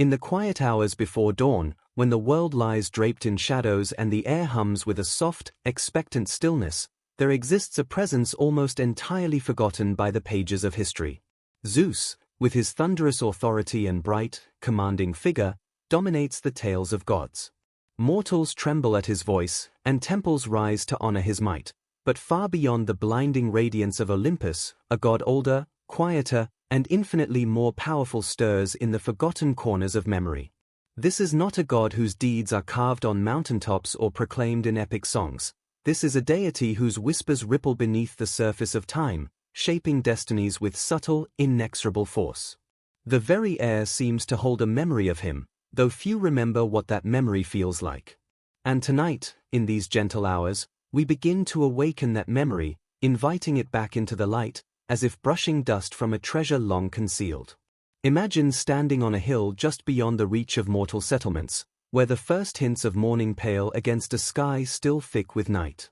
In the quiet hours before dawn, when the world lies draped in shadows and the air hums with a soft, expectant stillness, there exists a presence almost entirely forgotten by the pages of history. Zeus, with his thunderous authority and bright, commanding figure, dominates the tales of gods. Mortals tremble at his voice, and temples rise to honor his might. But far beyond the blinding radiance of Olympus, a god older, quieter, and infinitely more powerful stirs in the forgotten corners of memory. This is not a god whose deeds are carved on mountaintops or proclaimed in epic songs. This is a deity whose whispers ripple beneath the surface of time, shaping destinies with subtle, inexorable force. The very air seems to hold a memory of him, though few remember what that memory feels like. And tonight, in these gentle hours, we begin to awaken that memory, inviting it back into the light, as if brushing dust from a treasure long concealed. Imagine standing on a hill just beyond the reach of mortal settlements, where the first hints of morning pale against a sky still thick with night.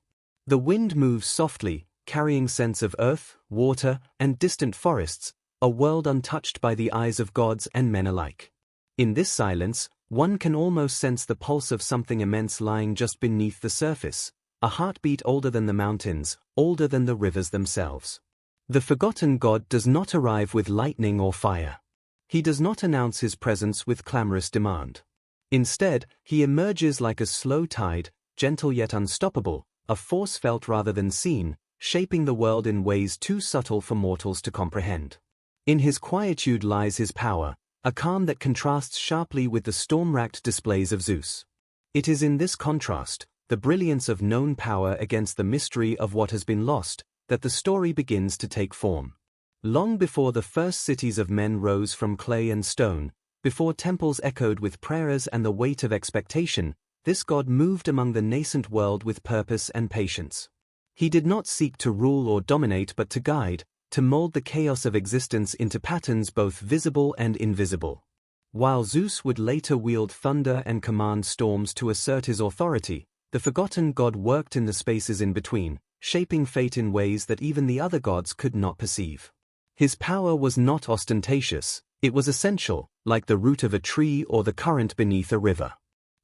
The wind moves softly, carrying scents of earth, water, and distant forests, a world untouched by the eyes of gods and men alike. In this silence, one can almost sense the pulse of something immense lying just beneath the surface, a heartbeat older than the mountains, older than the rivers themselves. The forgotten god does not arrive with lightning or fire. He does not announce his presence with clamorous demand. Instead, he emerges like a slow tide, gentle yet unstoppable, a force felt rather than seen, shaping the world in ways too subtle for mortals to comprehend. In his quietude lies his power, a calm that contrasts sharply with the storm-racked displays of Zeus. It is in this contrast, the brilliance of known power against the mystery of what has been lost, that the story begins to take form. Long before the first cities of men rose from clay and stone, before temples echoed with prayers and the weight of expectation, this god moved among the nascent world with purpose and patience. He did not seek to rule or dominate but to guide, to mold the chaos of existence into patterns both visible and invisible. While Zeus would later wield thunder and command storms to assert his authority, the forgotten god worked in the spaces in between, shaping fate in ways that even the other gods could not perceive. His power was not ostentatious, it was essential, like the root of a tree or the current beneath a river.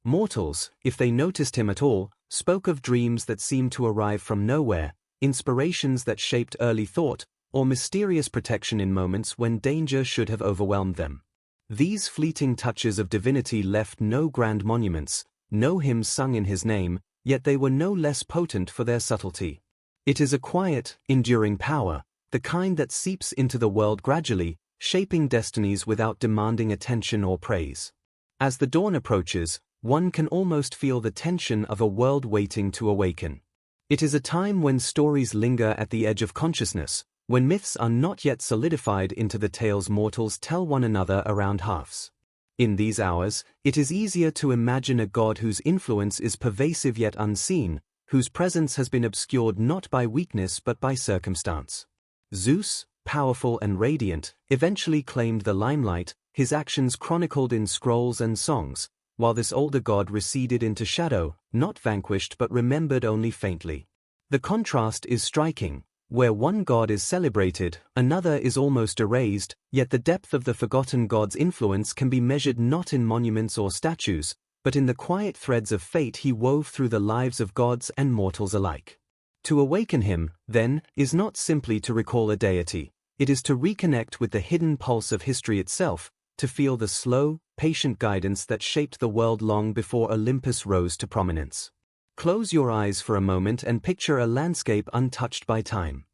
Mortals, if they noticed him at all, spoke of dreams that seemed to arrive from nowhere, inspirations that shaped early thought, or mysterious protection in moments when danger should have overwhelmed them. These fleeting touches of divinity left no grand monuments, no hymns sung in his name, yet they were no less potent for their subtlety. It is a quiet, enduring power, the kind that seeps into the world gradually, shaping destinies without demanding attention or praise. As the dawn approaches, one can almost feel the tension of a world waiting to awaken. It is a time when stories linger at the edge of consciousness, when myths are not yet solidified into the tales mortals tell one another around hearths. In these hours, it is easier to imagine a god whose influence is pervasive yet unseen, whose presence has been obscured not by weakness but by circumstance. Zeus, powerful and radiant, eventually claimed the limelight, his actions chronicled in scrolls and songs, while this older god receded into shadow, not vanquished but remembered only faintly. The contrast is striking. Where one god is celebrated, another is almost erased, yet the depth of the forgotten god's influence can be measured not in monuments or statues, but in the quiet threads of fate he wove through the lives of gods and mortals alike. To awaken him, then, is not simply to recall a deity, it is to reconnect with the hidden pulse of history itself, to feel the slow, patient guidance that shaped the world long before Olympus rose to prominence. Close your eyes for a moment and picture a landscape untouched by time.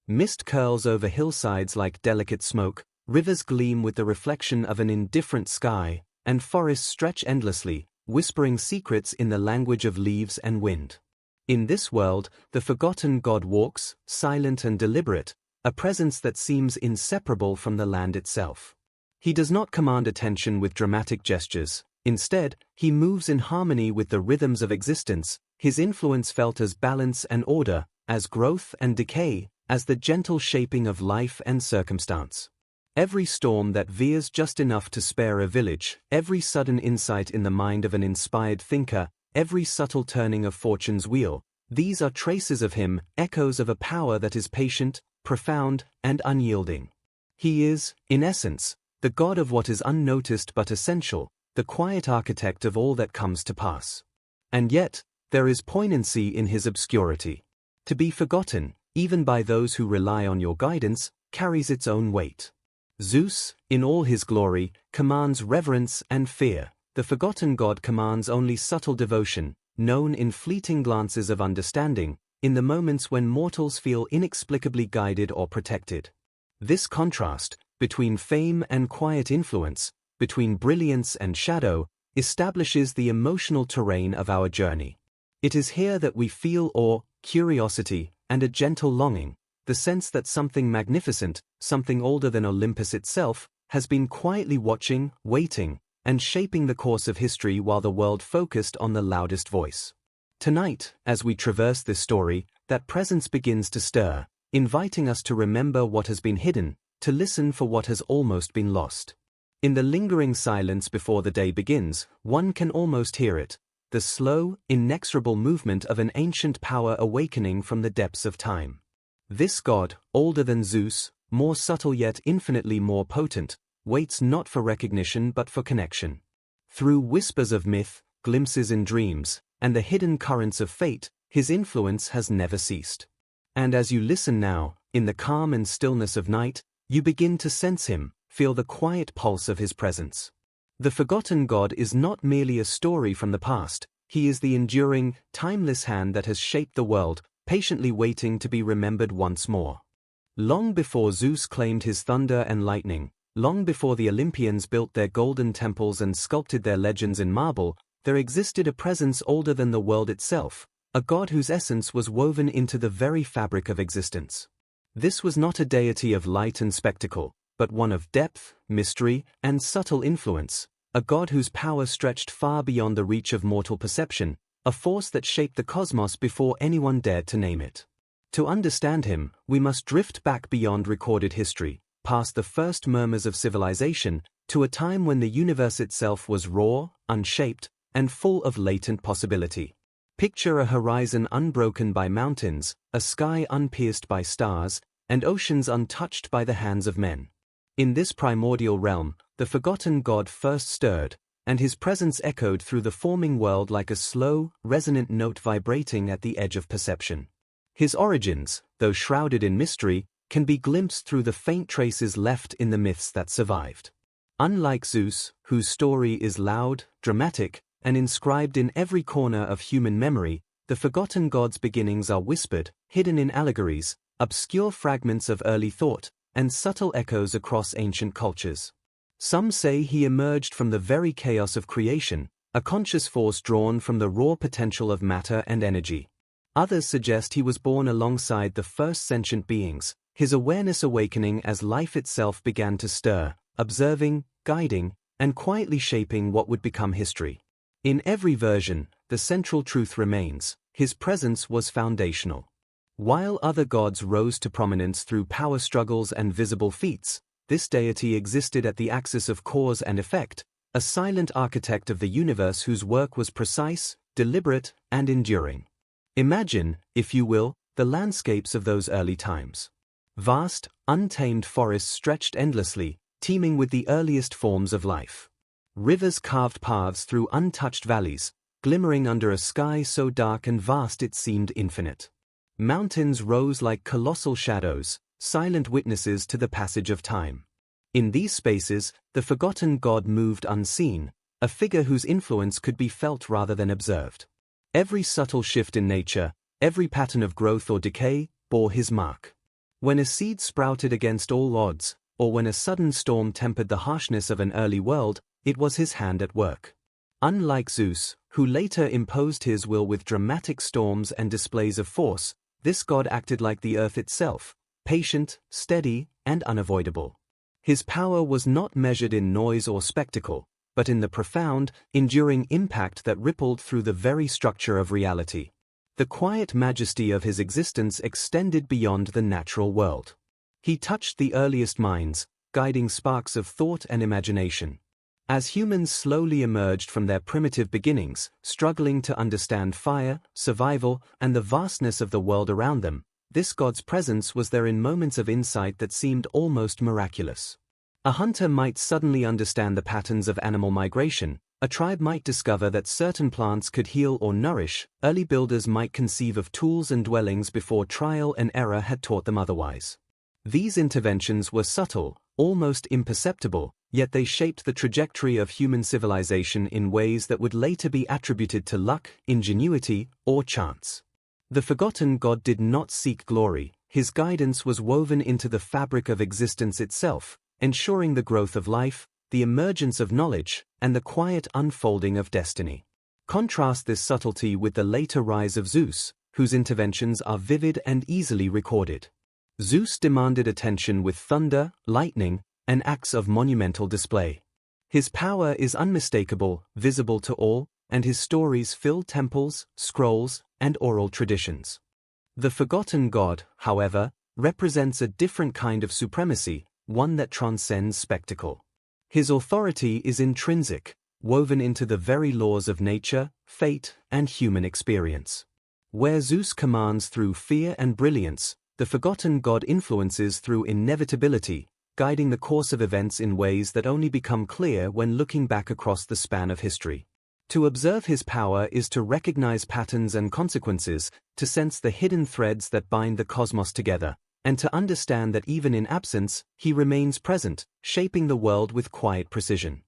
Mist curls over hillsides like delicate smoke, rivers gleam with the reflection of an indifferent sky, and forests stretch endlessly, whispering secrets in the language of leaves and wind. In this world, the forgotten god walks, silent and deliberate, a presence that seems inseparable from the land itself. He does not command attention with dramatic gestures. Instead, he moves in harmony with the rhythms of existence, his influence felt as balance and order, as growth and decay, as the gentle shaping of life and circumstance. Every storm that veers just enough to spare a village, every sudden insight in the mind of an inspired thinker, every subtle turning of fortune's wheel, these are traces of him, echoes of a power that is patient, profound, and unyielding. He is, in essence, the god of what is unnoticed but essential, the quiet architect of all that comes to pass. And yet, there is poignancy in his obscurity. To be forgotten, even by those who rely on your guidance, carries its own weight. Zeus, in all his glory, commands reverence and fear. The forgotten god commands only subtle devotion, known in fleeting glances of understanding, in the moments when mortals feel inexplicably guided or protected. This contrast, between fame and quiet influence, between brilliance and shadow, establishes the emotional terrain of our journey. It is here that we feel awe, curiosity, and a gentle longing, the sense that something magnificent, something older than Olympus itself, has been quietly watching, waiting, and shaping the course of history while the world focused on the loudest voice. Tonight, as we traverse this story, that presence begins to stir, inviting us to remember what has been hidden, to listen for what has almost been lost. In the lingering silence before the day begins, one can almost hear it, the slow, inexorable movement of an ancient power awakening from the depths of time. This god, older than Zeus, more subtle yet infinitely more potent, waits not for recognition but for connection. Through whispers of myth, glimpses in dreams, and the hidden currents of fate, his influence has never ceased. And as you listen now, in the calm and stillness of night, you begin to sense him, feel the quiet pulse of his presence. The forgotten god is not merely a story from the past, he is the enduring, timeless hand that has shaped the world, patiently waiting to be remembered once more. Long before Zeus claimed his thunder and lightning, long before the Olympians built their golden temples and sculpted their legends in marble, there existed a presence older than the world itself, a god whose essence was woven into the very fabric of existence. This was not a deity of light and spectacle, but one of depth, mystery, and subtle influence, a god whose power stretched far beyond the reach of mortal perception, a force that shaped the cosmos before anyone dared to name it. To understand him, we must drift back beyond recorded history, past the first murmurs of civilization, to a time when the universe itself was raw, unshaped, and full of latent possibility. Picture a horizon unbroken by mountains, a sky unpierced by stars, and oceans untouched by the hands of men. In this primordial realm, the forgotten god first stirred, and his presence echoed through the forming world like a slow, resonant note vibrating at the edge of perception. His origins, though shrouded in mystery, can be glimpsed through the faint traces left in the myths that survived. Unlike Zeus, whose story is loud, dramatic, and inscribed in every corner of human memory, the forgotten god's beginnings are whispered, hidden in allegories, obscure fragments of early thought, and subtle echoes across ancient cultures. Some say he emerged from the very chaos of creation, a conscious force drawn from the raw potential of matter and energy. Others suggest he was born alongside the first sentient beings, his awareness awakening as life itself began to stir, observing, guiding, and quietly shaping what would become history. In every version, the central truth remains: his presence was foundational. While other gods rose to prominence through power struggles and visible feats, this deity existed at the axis of cause and effect, a silent architect of the universe whose work was precise, deliberate, and enduring. Imagine, if you will, the landscapes of those early times. Vast, untamed forests stretched endlessly, teeming with the earliest forms of life. Rivers carved paths through untouched valleys, glimmering under a sky so dark and vast it seemed infinite. Mountains rose like colossal shadows, silent witnesses to the passage of time. In these spaces, the forgotten god moved unseen, a figure whose influence could be felt rather than observed. Every subtle shift in nature, every pattern of growth or decay, bore his mark. When a seed sprouted against all odds, or when a sudden storm tempered the harshness of an early world, it was his hand at work. Unlike Zeus, who later imposed his will with dramatic storms and displays of force, this god acted like the earth itself, patient, steady, and unavoidable. His power was not measured in noise or spectacle, but in the profound, enduring impact that rippled through the very structure of reality. The quiet majesty of his existence extended beyond the natural world. He touched the earliest minds, guiding sparks of thought and imagination. As humans slowly emerged from their primitive beginnings, struggling to understand fire, survival, and the vastness of the world around them, this god's presence was there in moments of insight that seemed almost miraculous. A hunter might suddenly understand the patterns of animal migration, a tribe might discover that certain plants could heal or nourish, early builders might conceive of tools and dwellings before trial and error had taught them otherwise. These interventions were subtle, almost imperceptible, yet they shaped the trajectory of human civilization in ways that would later be attributed to luck, ingenuity, or chance. The forgotten god did not seek glory, his guidance was woven into the fabric of existence itself, ensuring the growth of life, the emergence of knowledge, and the quiet unfolding of destiny. Contrast this subtlety with the later rise of Zeus, whose interventions are vivid and easily recorded. Zeus demanded attention with thunder, lightning, and acts of monumental display. His power is unmistakable, visible to all, and his stories fill temples, scrolls, and oral traditions. The forgotten god, however, represents a different kind of supremacy, one that transcends spectacle. His authority is intrinsic, woven into the very laws of nature, fate, and human experience. Where Zeus commands through fear and brilliance, the forgotten god influences through inevitability, guiding the course of events in ways that only become clear when looking back across the span of history. To observe his power is to recognize patterns and consequences, to sense the hidden threads that bind the cosmos together, and to understand that even in absence, he remains present, shaping the world with quiet precision.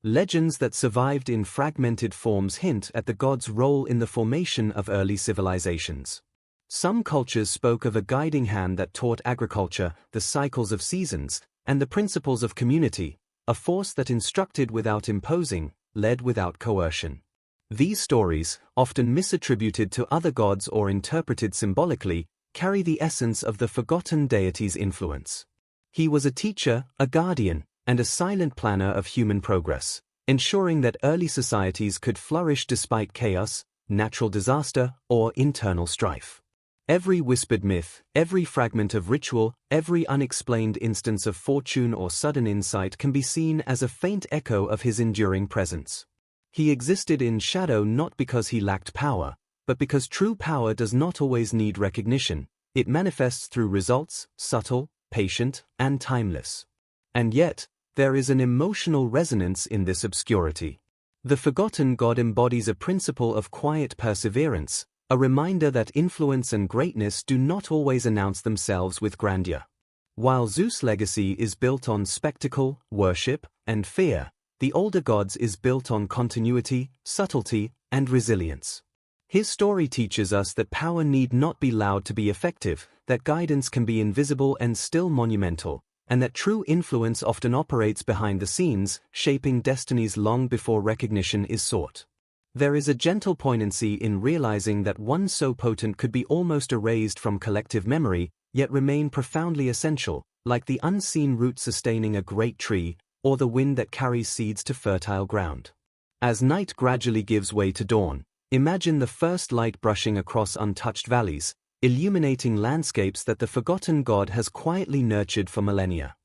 Legends that survived in fragmented forms hint at the god's role in the formation of early civilizations. Some cultures spoke of a guiding hand that taught agriculture, the cycles of seasons, and the principles of community, a force that instructed without imposing, led without coercion. These stories, often misattributed to other gods or interpreted symbolically, carry the essence of the forgotten deity's influence. He was a teacher, a guardian, and a silent planner of human progress, ensuring that early societies could flourish despite chaos, natural disaster, or internal strife. Every whispered myth, every fragment of ritual, every unexplained instance of fortune or sudden insight can be seen as a faint echo of his enduring presence. He existed in shadow not because he lacked power, but because true power does not always need recognition. It manifests through results, subtle, patient, and timeless. And yet, there is an emotional resonance in this obscurity. The forgotten god embodies a principle of quiet perseverance, a reminder that influence and greatness do not always announce themselves with grandeur. While Zeus' legacy is built on spectacle, worship, and fear, the older gods is built on continuity, subtlety, and resilience. His story teaches us that power need not be loud to be effective, that guidance can be invisible and still monumental, and that true influence often operates behind the scenes, shaping destinies long before recognition is sought. There is a gentle poignancy in realizing that one so potent could be almost erased from collective memory, yet remain profoundly essential, like the unseen root sustaining a great tree, or the wind that carries seeds to fertile ground. As night gradually gives way to dawn, imagine the first light brushing across untouched valleys, illuminating landscapes that the forgotten god has quietly nurtured for millennia.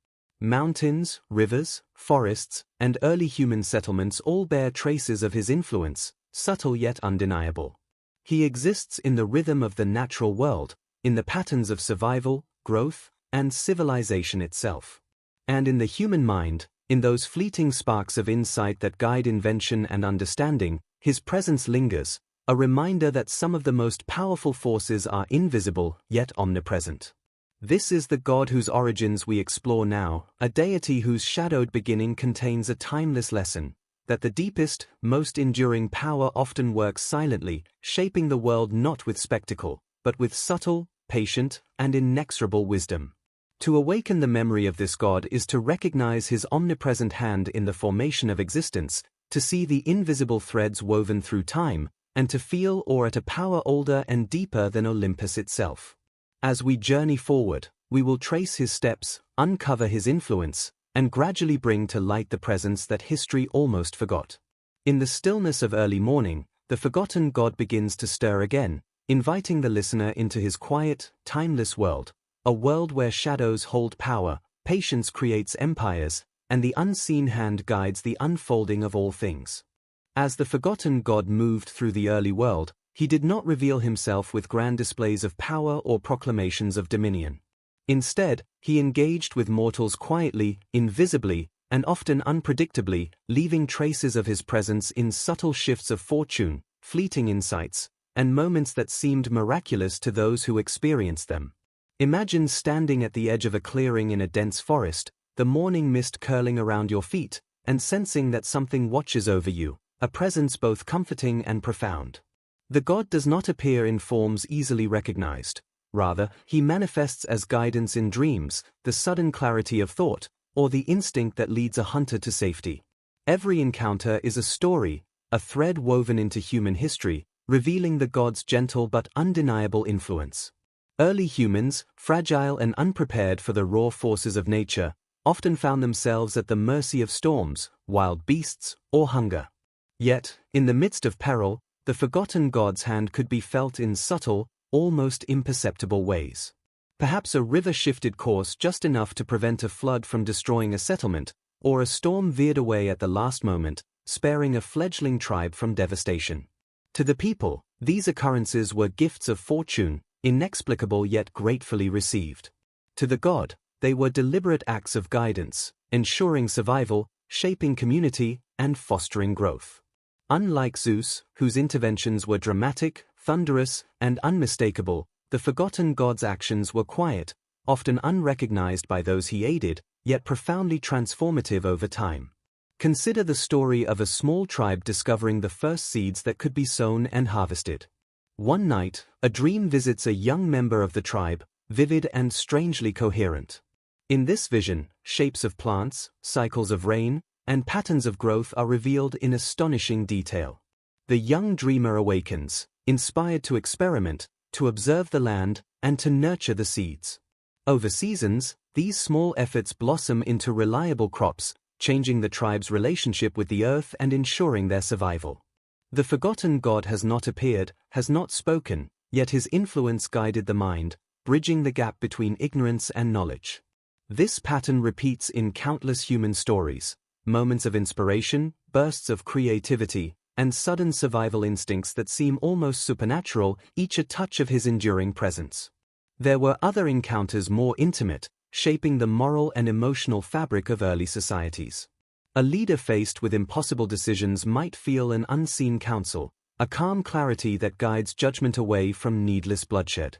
Mountains, rivers, forests, and early human settlements all bear traces of his influence, subtle yet undeniable. He exists in the rhythm of the natural world, in the patterns of survival, growth, and civilization itself. And in the human mind, in those fleeting sparks of insight that guide invention and understanding, his presence lingers, a reminder that some of the most powerful forces are invisible yet omnipresent. This is the god whose origins we explore now, a deity whose shadowed beginning contains a timeless lesson, that the deepest, most enduring power often works silently, shaping the world not with spectacle, but with subtle, patient, and inexorable wisdom. To awaken the memory of this god is to recognize his omnipresent hand in the formation of existence, to see the invisible threads woven through time, and to feel awe at a power older and deeper than Olympus itself. As we journey forward, we will trace his steps, uncover his influence, and gradually bring to light the presence that history almost forgot. In the stillness of early morning, the forgotten god begins to stir again, inviting the listener into his quiet, timeless world, a world where shadows hold power, patience creates empires, and the unseen hand guides the unfolding of all things. As the forgotten god moved through the early world, he did not reveal himself with grand displays of power or proclamations of dominion. Instead, he engaged with mortals quietly, invisibly, and often unpredictably, leaving traces of his presence in subtle shifts of fortune, fleeting insights, and moments that seemed miraculous to those who experienced them. Imagine standing at the edge of a clearing in a dense forest, the morning mist curling around your feet, and sensing that something watches over you, a presence both comforting and profound. The god does not appear in forms easily recognized. Rather, he manifests as guidance in dreams, the sudden clarity of thought, or the instinct that leads a hunter to safety. Every encounter is a story, a thread woven into human history, revealing the god's gentle but undeniable influence. Early humans, fragile and unprepared for the raw forces of nature, often found themselves at the mercy of storms, wild beasts, or hunger. Yet, in the midst of peril, the forgotten god's hand could be felt in subtle, almost imperceptible ways. Perhaps a river shifted course just enough to prevent a flood from destroying a settlement, or a storm veered away at the last moment, sparing a fledgling tribe from devastation. To the people, these occurrences were gifts of fortune, inexplicable yet gratefully received. To the god, they were deliberate acts of guidance, ensuring survival, shaping community, and fostering growth. Unlike Zeus, whose interventions were dramatic, thunderous, and unmistakable, the forgotten god's actions were quiet, often unrecognized by those he aided, yet profoundly transformative over time. Consider the story of a small tribe discovering the first seeds that could be sown and harvested. One night, a dream visits a young member of the tribe, vivid and strangely coherent. In this vision, shapes of plants, cycles of rain, and patterns of growth are revealed in astonishing detail. The young dreamer awakens, inspired to experiment, to observe the land, and to nurture the seeds. Over seasons, these small efforts blossom into reliable crops, changing the tribe's relationship with the earth and ensuring their survival. The forgotten god has not appeared, has not spoken, yet his influence guided the mind, bridging the gap between ignorance and knowledge. This pattern repeats in countless human stories, moments of inspiration, bursts of creativity, and sudden survival instincts that seem almost supernatural, each a touch of his enduring presence. There were other encounters more intimate, shaping the moral and emotional fabric of early societies. A leader faced with impossible decisions might feel an unseen counsel, a calm clarity that guides judgment away from needless bloodshed.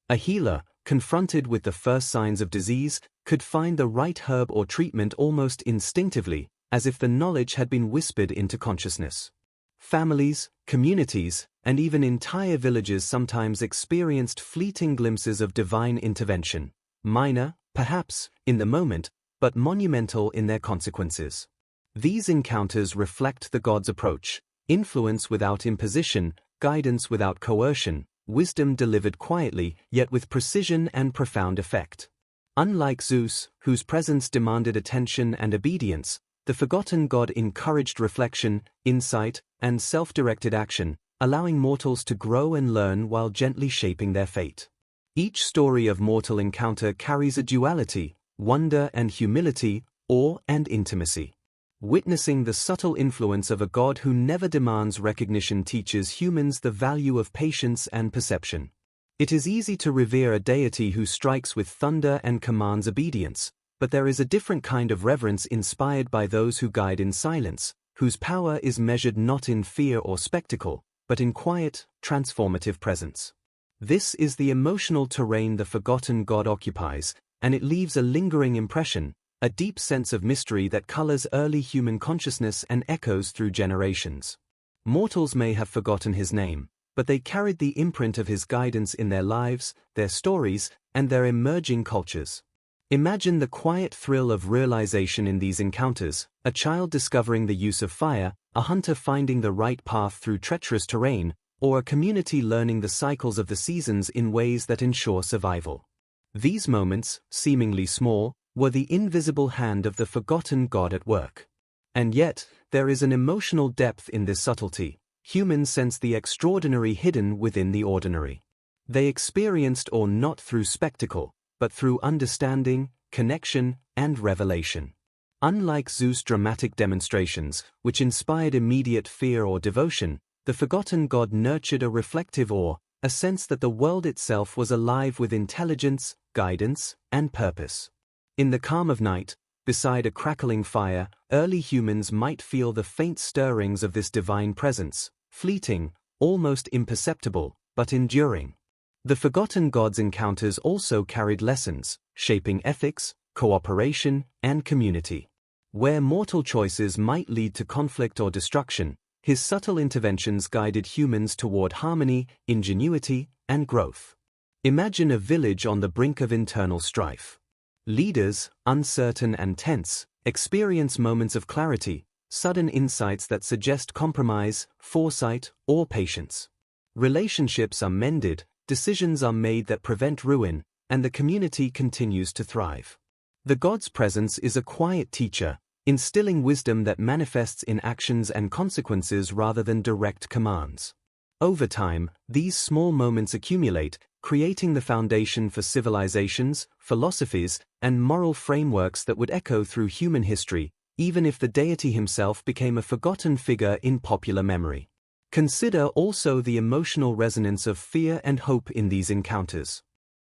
A healer, confronted with the first signs of disease, could find the right herb or treatment almost instinctively, as if the knowledge had been whispered into consciousness. Families, communities, and even entire villages sometimes experienced fleeting glimpses of divine intervention, minor, perhaps, in the moment, but monumental in their consequences. These encounters reflect the god's approach: influence without imposition, guidance without coercion, wisdom delivered quietly, yet with precision and profound effect. Unlike Zeus, whose presence demanded attention and obedience, the forgotten god encouraged reflection, insight, and self-directed action, allowing mortals to grow and learn while gently shaping their fate. Each story of mortal encounter carries a duality: wonder and humility, awe and intimacy. Witnessing the subtle influence of a god who never demands recognition teaches humans the value of patience and perception. It is easy to revere a deity who strikes with thunder and commands obedience, but there is a different kind of reverence inspired by those who guide in silence, whose power is measured not in fear or spectacle, but in quiet, transformative presence. This is the emotional terrain the forgotten god occupies, and it leaves a lingering impression, a deep sense of mystery that colors early human consciousness and echoes through generations. Mortals may have forgotten his name, but they carried the imprint of his guidance in their lives, their stories, and their emerging cultures. Imagine the quiet thrill of realization in these encounters: a child discovering the use of fire, a hunter finding the right path through treacherous terrain, or a community learning the cycles of the seasons in ways that ensure survival. These moments, seemingly small, were the invisible hand of the forgotten god at work. And yet, there is an emotional depth in this subtlety. Humans sense the extraordinary hidden within the ordinary. They experienced awe not through spectacle, but through understanding, connection, and revelation. Unlike Zeus' dramatic demonstrations, which inspired immediate fear or devotion, the forgotten god nurtured a reflective awe, a sense that the world itself was alive with intelligence, guidance, and purpose. In the calm of night, beside a crackling fire, early humans might feel the faint stirrings of this divine presence, fleeting, almost imperceptible, but enduring. The forgotten gods' encounters also carried lessons, shaping ethics, cooperation, and community. Where mortal choices might lead to conflict or destruction, his subtle interventions guided humans toward harmony, ingenuity, and growth. Imagine a village on the brink of internal strife. Leaders, uncertain and tense, experience moments of clarity, sudden insights that suggest compromise, foresight, or patience. Relationships are mended, decisions are made that prevent ruin, and the community continues to thrive. The god's presence is a quiet teacher, instilling wisdom that manifests in actions and consequences rather than direct commands. Over time, these small moments accumulate, creating the foundation for civilizations, philosophies, and moral frameworks that would echo through human history, even if the deity himself became a forgotten figure in popular memory. Consider also the emotional resonance of fear and hope in these encounters.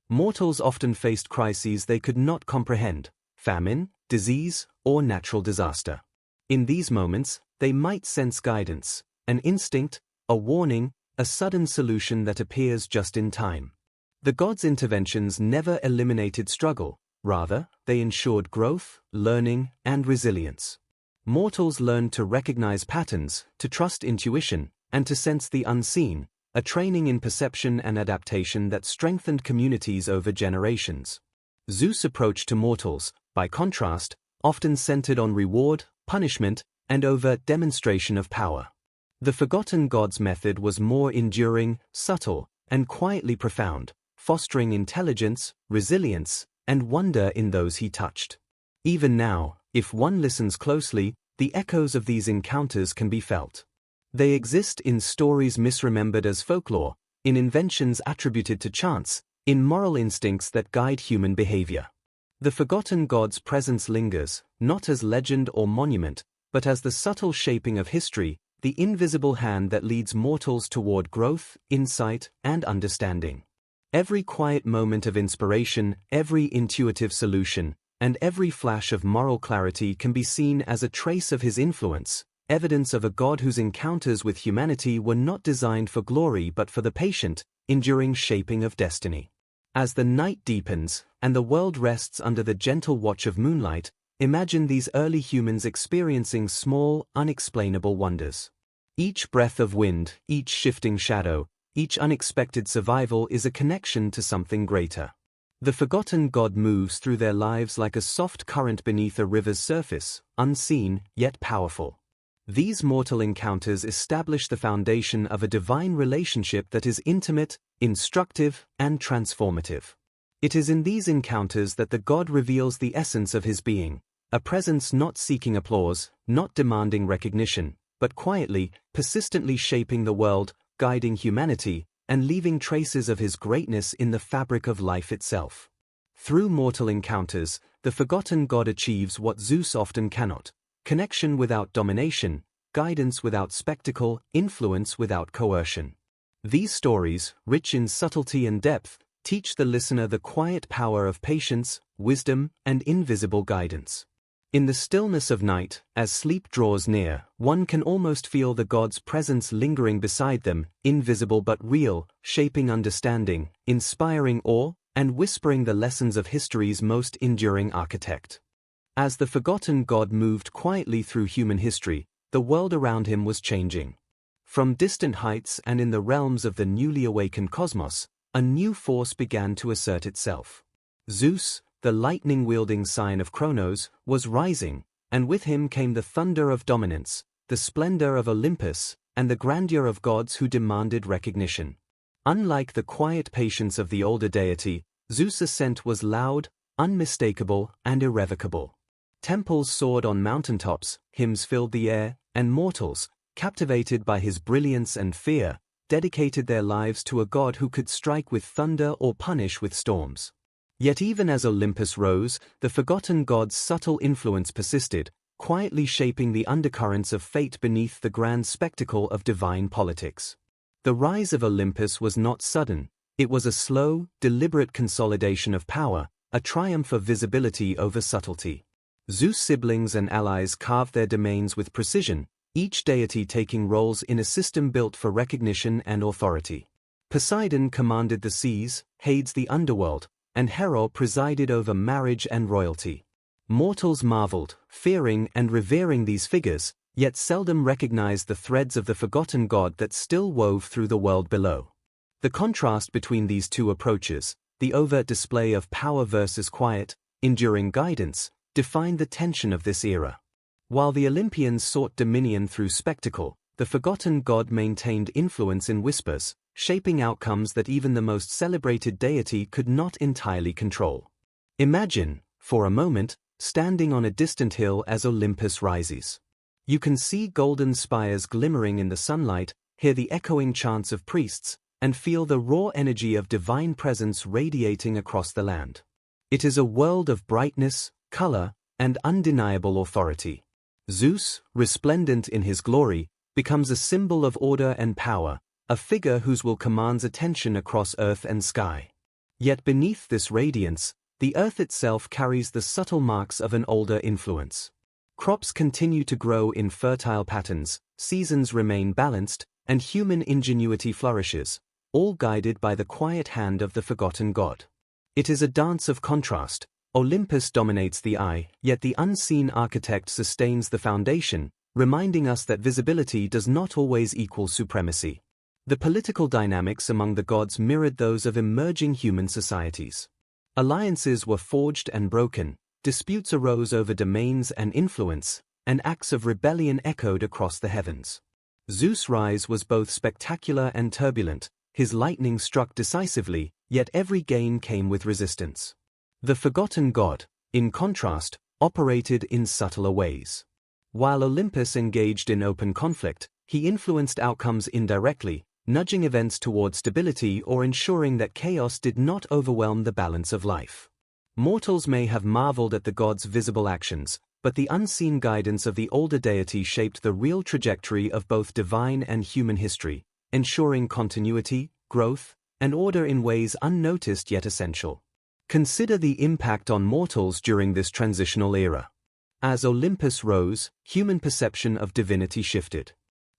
Mortals often faced crises they could not comprehend: famine, disease, or natural disaster. In these moments, they might sense guidance, an instinct, a warning, a sudden solution that appears just in time. The gods' interventions never eliminated struggle, rather, they ensured growth, learning, and resilience. Mortals learned to recognize patterns, to trust intuition, and to sense the unseen, a training in perception and adaptation that strengthened communities over generations. Zeus' approach to mortals, by contrast, often centered on reward, punishment, and overt demonstration of power. The forgotten god's method was more enduring, subtle, and quietly profound, fostering intelligence, resilience, and wonder in those he touched. Even now, if one listens closely, the echoes of these encounters can be felt. They exist in stories misremembered as folklore, in inventions attributed to chance, in moral instincts that guide human behavior. The forgotten god's presence lingers, not as legend or monument, but as the subtle shaping of history, the invisible hand that leads mortals toward growth, insight, and understanding. Every quiet moment of inspiration, every intuitive solution, and every flash of moral clarity can be seen as a trace of his influence, evidence of a god whose encounters with humanity were not designed for glory but for the patient, enduring shaping of destiny. As the night deepens, and the world rests under the gentle watch of moonlight, imagine these early humans experiencing small, unexplainable wonders. Each breath of wind, each shifting shadow, each unexpected survival is a connection to something greater. The forgotten god moves through their lives like a soft current beneath a river's surface, unseen, yet powerful. These mortal encounters establish the foundation of a divine relationship that is intimate, instructive, and transformative. It is in these encounters that the god reveals the essence of his being, a presence not seeking applause, not demanding recognition, but quietly, persistently shaping the world, guiding humanity, and leaving traces of his greatness in the fabric of life itself. Through mortal encounters, the forgotten god achieves what Zeus often cannot: connection without domination, guidance without spectacle, influence without coercion. These stories, rich in subtlety and depth, teach the listener the quiet power of patience, wisdom, and invisible guidance. In the stillness of night, as sleep draws near, one can almost feel the god's presence lingering beside them, invisible but real, shaping understanding, inspiring awe, and whispering the lessons of history's most enduring architect. As the forgotten god moved quietly through human history, the world around him was changing. From distant heights and in the realms of the newly awakened cosmos, a new force began to assert itself. Zeus, the lightning-wielding sign of Kronos, was rising, and with him came the thunder of dominance, the splendor of Olympus, and the grandeur of gods who demanded recognition. Unlike the quiet patience of the older deity, Zeus' ascent was loud, unmistakable, and irrevocable. Temples soared on mountaintops, hymns filled the air, and mortals, captivated by his brilliance and fear, dedicated their lives to a god who could strike with thunder or punish with storms. Yet even as Olympus rose, the forgotten god's subtle influence persisted, quietly shaping the undercurrents of fate beneath the grand spectacle of divine politics. The rise of Olympus was not sudden, it was a slow, deliberate consolidation of power, a triumph of visibility over subtlety. Zeus' siblings and allies carved their domains with precision, each deity taking roles in a system built for recognition and authority. Poseidon commanded the seas, Hades the underworld, and Hera presided over marriage and royalty. Mortals marveled, fearing and revering these figures, yet seldom recognized the threads of the forgotten god that still wove through the world below. The contrast between these two approaches, the overt display of power versus quiet, enduring guidance, defined the tension of this era. While the Olympians sought dominion through spectacle, the forgotten god maintained influence in whispers, shaping outcomes that even the most celebrated deity could not entirely control. Imagine, for a moment, standing on a distant hill as Olympus rises. You can see golden spires glimmering in the sunlight, hear the echoing chants of priests, and feel the raw energy of divine presence radiating across the land. It is a world of brightness, color, and undeniable authority. Zeus, resplendent in his glory, becomes a symbol of order and power, a figure whose will commands attention across earth and sky. Yet beneath this radiance, the earth itself carries the subtle marks of an older influence. Crops continue to grow in fertile patterns, seasons remain balanced, and human ingenuity flourishes, all guided by the quiet hand of the forgotten god. It is a dance of contrast. Olympus dominates the eye, yet the unseen architect sustains the foundation, reminding us that visibility does not always equal supremacy. The political dynamics among the gods mirrored those of emerging human societies. Alliances were forged and broken, disputes arose over domains and influence, and acts of rebellion echoed across the heavens. Zeus' rise was both spectacular and turbulent, his lightning struck decisively, yet every gain came with resistance. The forgotten god, in contrast, operated in subtler ways. While Olympus engaged in open conflict, he influenced outcomes indirectly, nudging events toward stability or ensuring that chaos did not overwhelm the balance of life. Mortals may have marveled at the god's visible actions, but the unseen guidance of the older deity shaped the real trajectory of both divine and human history, ensuring continuity, growth, and order in ways unnoticed yet essential. Consider the impact on mortals during this transitional era. As Olympus rose, human perception of divinity shifted.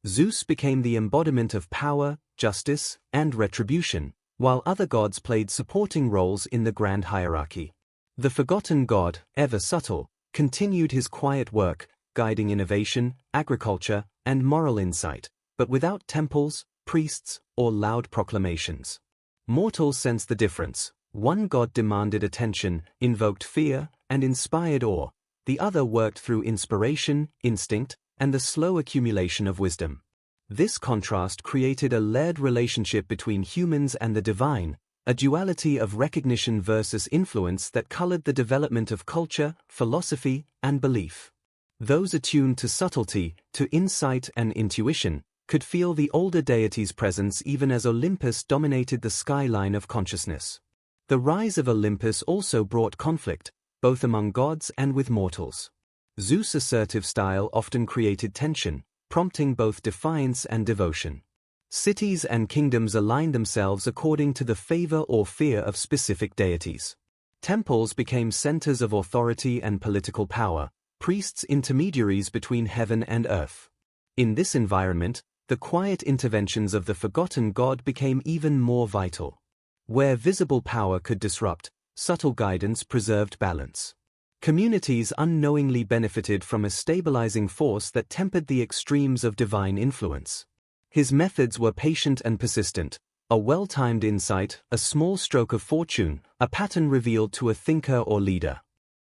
Zeus became the embodiment of power, justice, and retribution, while other gods played supporting roles in the grand hierarchy. The forgotten god, ever subtle, continued his quiet work, guiding innovation, agriculture, and moral insight, but without temples, priests, or loud proclamations. Mortals sensed the difference. One god demanded attention, invoked fear, and inspired awe. The other worked through inspiration, instinct, and the slow accumulation of wisdom. This contrast created a layered relationship between humans and the divine, a duality of recognition versus influence that colored the development of culture, philosophy, and belief. Those attuned to subtlety, to insight and intuition, could feel the older deity's presence even as Olympus dominated the skyline of consciousness. The rise of Olympus also brought conflict, both among gods and with mortals. Zeus' assertive style often created tension, prompting both defiance and devotion. Cities and kingdoms aligned themselves according to the favor or fear of specific deities. Temples became centers of authority and political power, priests intermediaries between heaven and earth. In this environment, the quiet interventions of the forgotten god became even more vital. Where visible power could disrupt, subtle guidance preserved balance. Communities unknowingly benefited from a stabilizing force that tempered the extremes of divine influence. His methods were patient and persistent, a well-timed insight, a small stroke of fortune, a pattern revealed to a thinker or leader.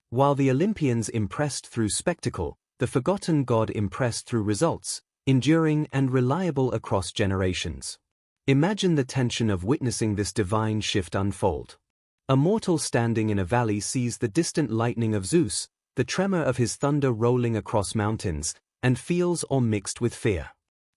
While the Olympians impressed through spectacle, the forgotten god impressed through results, enduring and reliable across generations. Imagine the tension of witnessing this divine shift unfold. A mortal standing in a valley sees the distant lightning of Zeus, the tremor of his thunder rolling across mountains, and feels awe mixed with fear.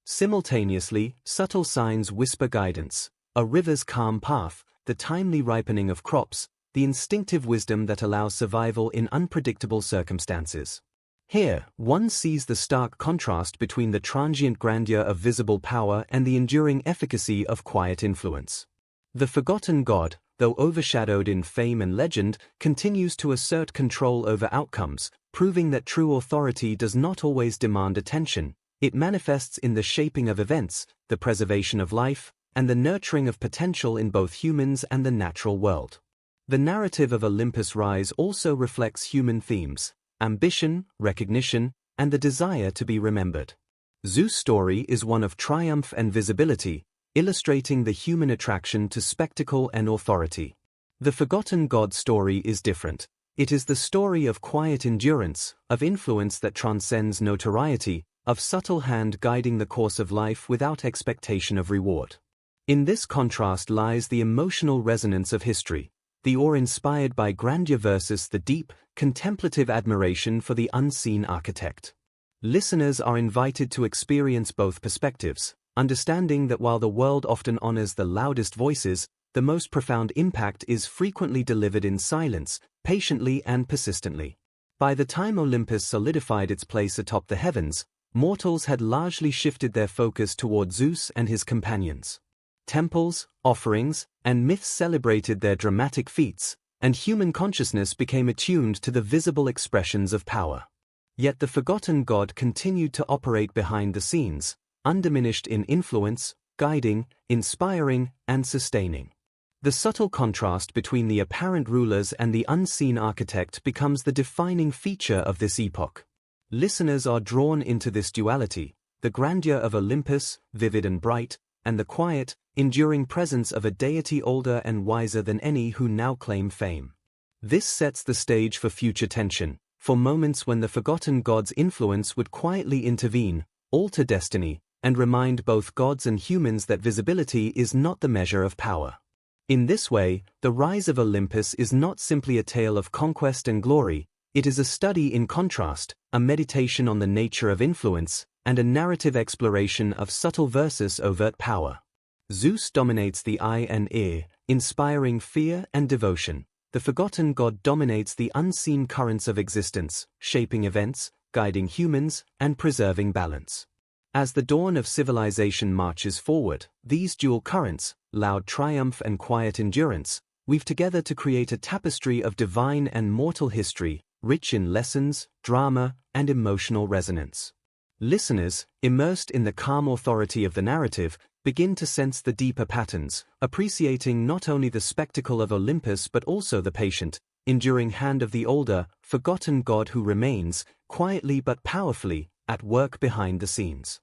Simultaneously, subtle signs whisper guidance, a river's calm path, the timely ripening of crops, the instinctive wisdom that allows survival in unpredictable circumstances. Here, one sees the stark contrast between the transient grandeur of visible power and the enduring efficacy of quiet influence. The forgotten god, though overshadowed in fame and legend, continues to assert control over outcomes, proving that true authority does not always demand attention. It manifests in the shaping of events, the preservation of life, and the nurturing of potential in both humans and the natural world. The narrative of Olympus' rise also reflects human themes: ambition, recognition, and the desire to be remembered. Zeus' story is one of triumph and visibility, illustrating the human attraction to spectacle and authority. The forgotten god story is different. It is the story of quiet endurance, of influence that transcends notoriety, of subtle hand guiding the course of life without expectation of reward. In this contrast lies the emotional resonance of history, the awe inspired by grandeur versus the deep, contemplative admiration for the unseen architect. Listeners are invited to experience both perspectives, understanding that while the world often honors the loudest voices, the most profound impact is frequently delivered in silence, patiently and persistently. By the time Olympus solidified its place atop the heavens, mortals had largely shifted their focus toward Zeus and his companions. Temples, offerings, and myths celebrated their dramatic feats, and human consciousness became attuned to the visible expressions of power. Yet the forgotten god continued to operate behind the scenes, undiminished in influence, guiding, inspiring, and sustaining. The subtle contrast between the apparent rulers and the unseen architect becomes the defining feature of this epoch. Listeners are drawn into this duality: the grandeur of Olympus, vivid and bright, and the quiet, enduring presence of a deity older and wiser than any who now claim fame. This sets the stage for future tension, for moments when the forgotten god's influence would quietly intervene, alter destiny, and remind both gods and humans that visibility is not the measure of power. In this way, the rise of Olympus is not simply a tale of conquest and glory, it is a study in contrast, a meditation on the nature of influence, and a narrative exploration of subtle versus overt power. Zeus dominates the eye and ear, inspiring fear and devotion. The forgotten god dominates the unseen currents of existence, shaping events, guiding humans, and preserving balance. As the dawn of civilization marches forward, these dual currents, loud triumph and quiet endurance, weave together to create a tapestry of divine and mortal history, rich in lessons, drama, and emotional resonance. Listeners, immersed in the calm authority of the narrative, begin to sense the deeper patterns, appreciating not only the spectacle of Olympus but also the patient, enduring hand of the older, forgotten god who remains, quietly but powerfully, at work behind the scenes.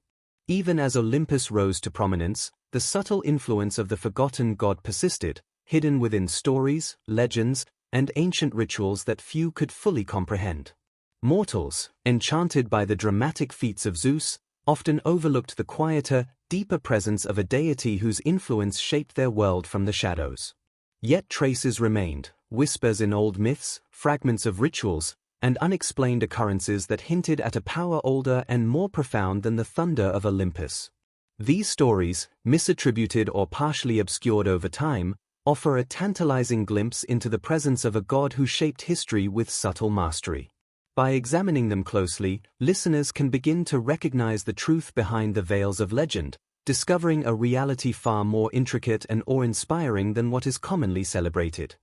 Even as Olympus rose to prominence, the subtle influence of the forgotten god persisted, hidden within stories, legends, and ancient rituals that few could fully comprehend. Mortals, enchanted by the dramatic feats of Zeus, often overlooked the quieter, deeper presence of a deity whose influence shaped their world from the shadows. Yet traces remained, whispers in old myths, fragments of rituals, and unexplained occurrences that hinted at a power older and more profound than the thunder of Olympus. These stories, misattributed or partially obscured over time, offer a tantalizing glimpse into the presence of a god who shaped history with subtle mastery. By examining them closely, listeners can begin to recognize the truth behind the veils of legend, discovering a reality far more intricate and awe-inspiring than what is commonly celebrated.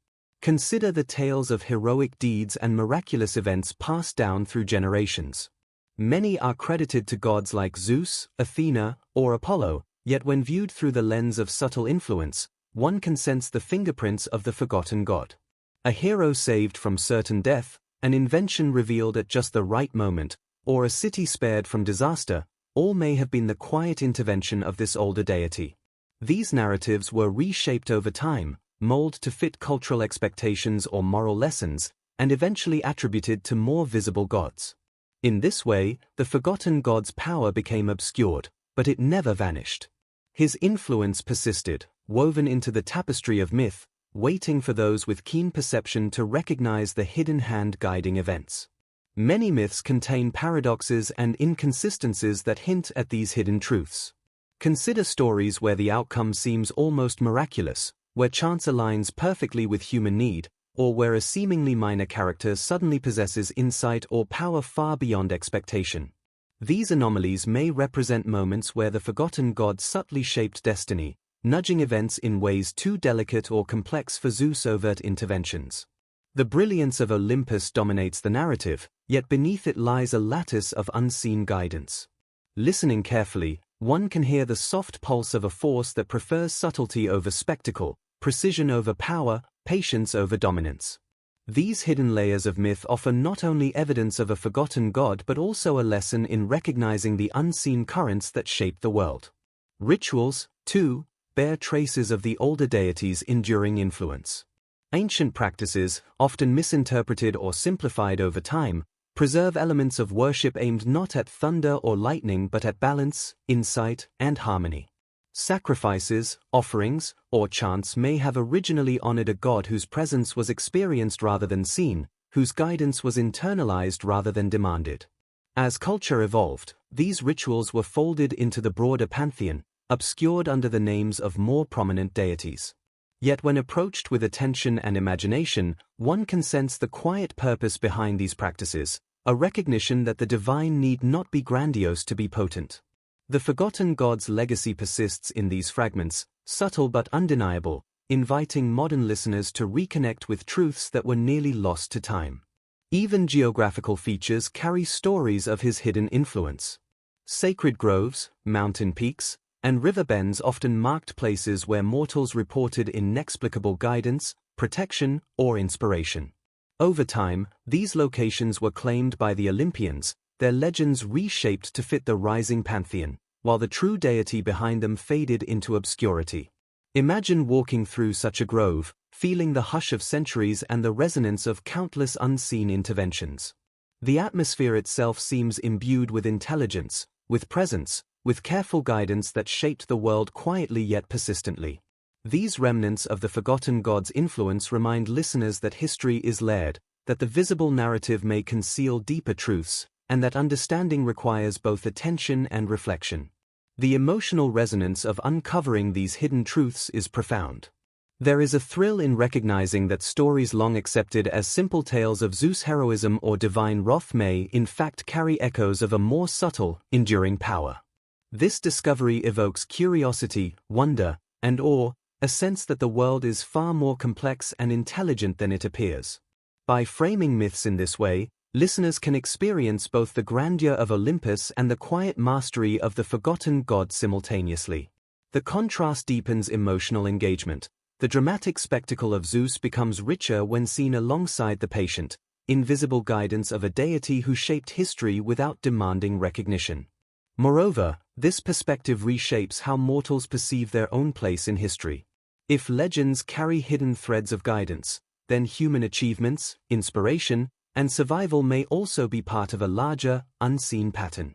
Consider the tales of heroic deeds and miraculous events passed down through generations. Many are credited to gods like Zeus, Athena, or Apollo, yet when viewed through the lens of subtle influence, one can sense the fingerprints of the forgotten god. A hero saved from certain death, an invention revealed at just the right moment, or a city spared from disaster, all may have been the quiet intervention of this older deity. These narratives were reshaped over time, molded to fit cultural expectations or moral lessons, and eventually attributed to more visible gods. In this way, the forgotten god's power became obscured, but it never vanished. His influence persisted, woven into the tapestry of myth, waiting for those with keen perception to recognize the hidden hand guiding events. Many myths contain paradoxes and inconsistencies that hint at these hidden truths. Consider stories where the outcome seems almost miraculous, where chance aligns perfectly with human need, or where a seemingly minor character suddenly possesses insight or power far beyond expectation. These anomalies may represent moments where the forgotten god subtly shaped destiny, nudging events in ways too delicate or complex for Zeus' overt interventions. The brilliance of Olympus dominates the narrative, yet beneath it lies a lattice of unseen guidance. Listening carefully, one can hear the soft pulse of a force that prefers subtlety over spectacle, precision over power, patience over dominance. These hidden layers of myth offer not only evidence of a forgotten god but also a lesson in recognizing the unseen currents that shape the world. Rituals, too, bear traces of the older deities' enduring influence. Ancient practices, often misinterpreted or simplified over time, preserve elements of worship aimed not at thunder or lightning but at balance, insight, and harmony. Sacrifices, offerings, or chants may have originally honored a god whose presence was experienced rather than seen, whose guidance was internalized rather than demanded. As culture evolved, these rituals were folded into the broader pantheon, obscured under the names of more prominent deities. Yet when approached with attention and imagination, one can sense the quiet purpose behind these practices, a recognition that the divine need not be grandiose to be potent. The forgotten god's legacy persists in these fragments, subtle but undeniable, inviting modern listeners to reconnect with truths that were nearly lost to time. Even geographical features carry stories of his hidden influence. Sacred groves, mountain peaks, and river bends often marked places where mortals reported inexplicable guidance, protection, or inspiration. Over time, these locations were claimed by the Olympians, their legends reshaped to fit the rising pantheon, while the true deity behind them faded into obscurity. Imagine walking through such a grove, feeling the hush of centuries and the resonance of countless unseen interventions. The atmosphere itself seems imbued with intelligence, with presence, with careful guidance that shaped the world quietly yet persistently. These remnants of the forgotten god's influence remind listeners that history is layered, that the visible narrative may conceal deeper truths, and that understanding requires both attention and reflection. The emotional resonance of uncovering these hidden truths is profound. There is a thrill in recognizing that stories long accepted as simple tales of Zeus' heroism or divine wrath may, in fact, carry echoes of a more subtle, enduring power. This discovery evokes curiosity, wonder, and awe, a sense that the world is far more complex and intelligent than it appears. By framing myths in this way, listeners can experience both the grandeur of Olympus and the quiet mastery of the forgotten god simultaneously. The contrast deepens emotional engagement. The dramatic spectacle of Zeus becomes richer when seen alongside the patient, invisible guidance of a deity who shaped history without demanding recognition. Moreover, this perspective reshapes how mortals perceive their own place in history. If legends carry hidden threads of guidance, then human achievements, inspiration, and survival may also be part of a larger, unseen pattern.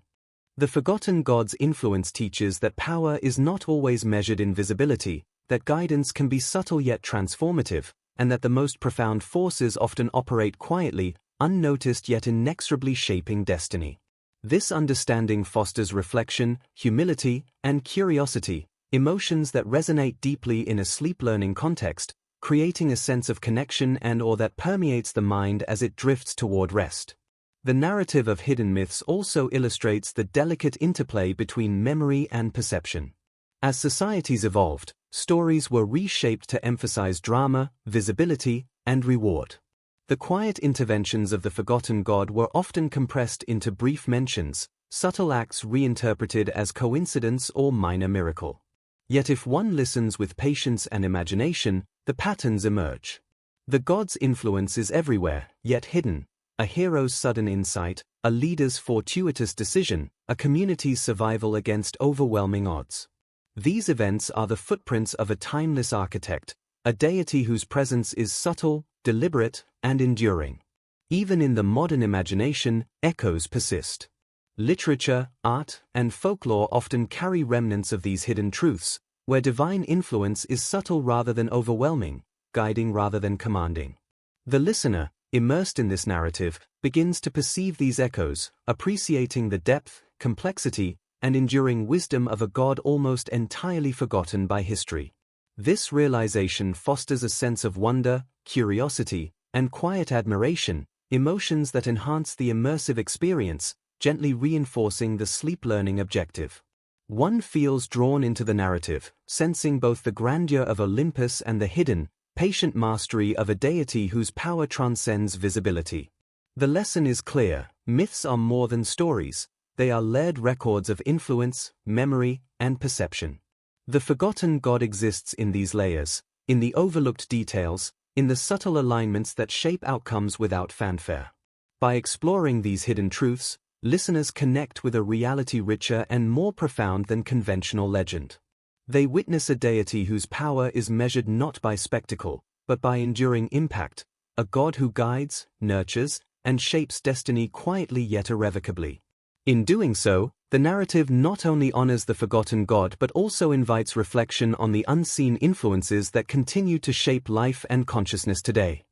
The forgotten god's influence teaches that power is not always measured in visibility, that guidance can be subtle yet transformative, and that the most profound forces often operate quietly, unnoticed yet inexorably shaping destiny. This understanding fosters reflection, humility, and curiosity, emotions that resonate deeply in a sleep-learning context, creating a sense of connection and awe that permeates the mind as it drifts toward rest. The narrative of hidden myths also illustrates the delicate interplay between memory and perception. As societies evolved, stories were reshaped to emphasize drama, visibility, and reward. The quiet interventions of the forgotten god were often compressed into brief mentions, subtle acts reinterpreted as coincidence or minor miracle. Yet if one listens with patience and imagination, the patterns emerge. The god's influence is everywhere, yet hidden. A hero's sudden insight, a leader's fortuitous decision, a community's survival against overwhelming odds. These events are the footprints of a timeless architect, a deity whose presence is subtle, deliberate, and enduring. Even in the modern imagination, echoes persist. Literature, art, and folklore often carry remnants of these hidden truths, where divine influence is subtle rather than overwhelming, guiding rather than commanding. The listener, immersed in this narrative, begins to perceive these echoes, appreciating the depth, complexity, and enduring wisdom of a god almost entirely forgotten by history. This realization fosters a sense of wonder, curiosity, and quiet admiration, emotions that enhance the immersive experience, gently reinforcing the sleep-learning objective. One feels drawn into the narrative, sensing both the grandeur of Olympus and the hidden, patient mastery of a deity whose power transcends visibility. The lesson is clear: myths are more than stories, they are layered records of influence, memory, and perception. The forgotten god exists in these layers, in the overlooked details, in the subtle alignments that shape outcomes without fanfare. By exploring these hidden truths, listeners connect with a reality richer and more profound than conventional legend. They witness a deity whose power is measured not by spectacle, but by enduring impact, a god who guides, nurtures, and shapes destiny quietly yet irrevocably. In doing so, the narrative not only honors the forgotten god but also invites reflection on the unseen influences that continue to shape life and consciousness today.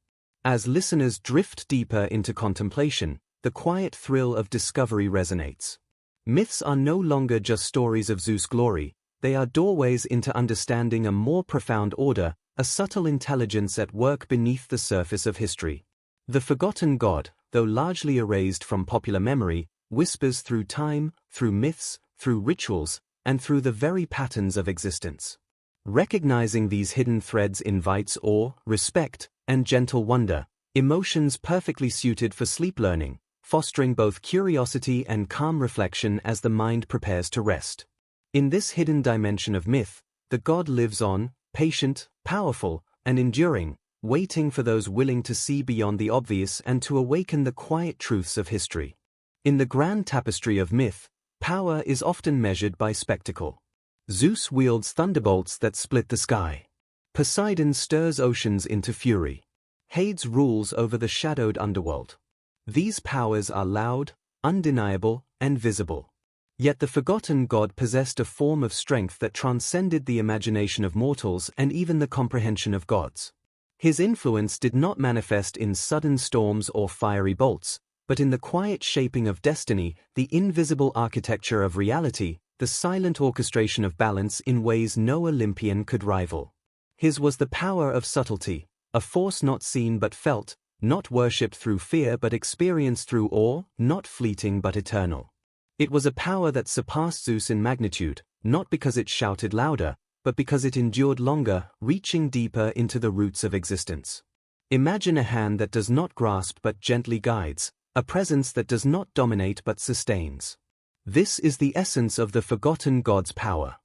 As listeners drift deeper into contemplation, the quiet thrill of discovery resonates. Myths are no longer just stories of Zeus' glory, they are doorways into understanding a more profound order, a subtle intelligence at work beneath the surface of history. The forgotten god, though largely erased from popular memory, whispers through time, through myths, through rituals, and through the very patterns of existence. Recognizing these hidden threads invites awe, respect, and gentle wonder, emotions perfectly suited for sleep learning, fostering both curiosity and calm reflection as the mind prepares to rest. In this hidden dimension of myth, the god lives on, patient, powerful, and enduring, waiting for those willing to see beyond the obvious and to awaken the quiet truths of history. In the grand tapestry of myth, power is often measured by spectacle. Zeus wields thunderbolts that split the sky. Poseidon stirs oceans into fury. Hades rules over the shadowed underworld. These powers are loud, undeniable, and visible. Yet the forgotten god possessed a form of strength that transcended the imagination of mortals and even the comprehension of gods. His influence did not manifest in sudden storms or fiery bolts, but in the quiet shaping of destiny, the invisible architecture of reality, the silent orchestration of balance in ways no Olympian could rival. His was the power of subtlety, a force not seen but felt, not worshipped through fear but experienced through awe, not fleeting but eternal. It was a power that surpassed Zeus in magnitude, not because it shouted louder, but because it endured longer, reaching deeper into the roots of existence. Imagine a hand that does not grasp but gently guides, a presence that does not dominate but sustains. This is the essence of the forgotten god's power.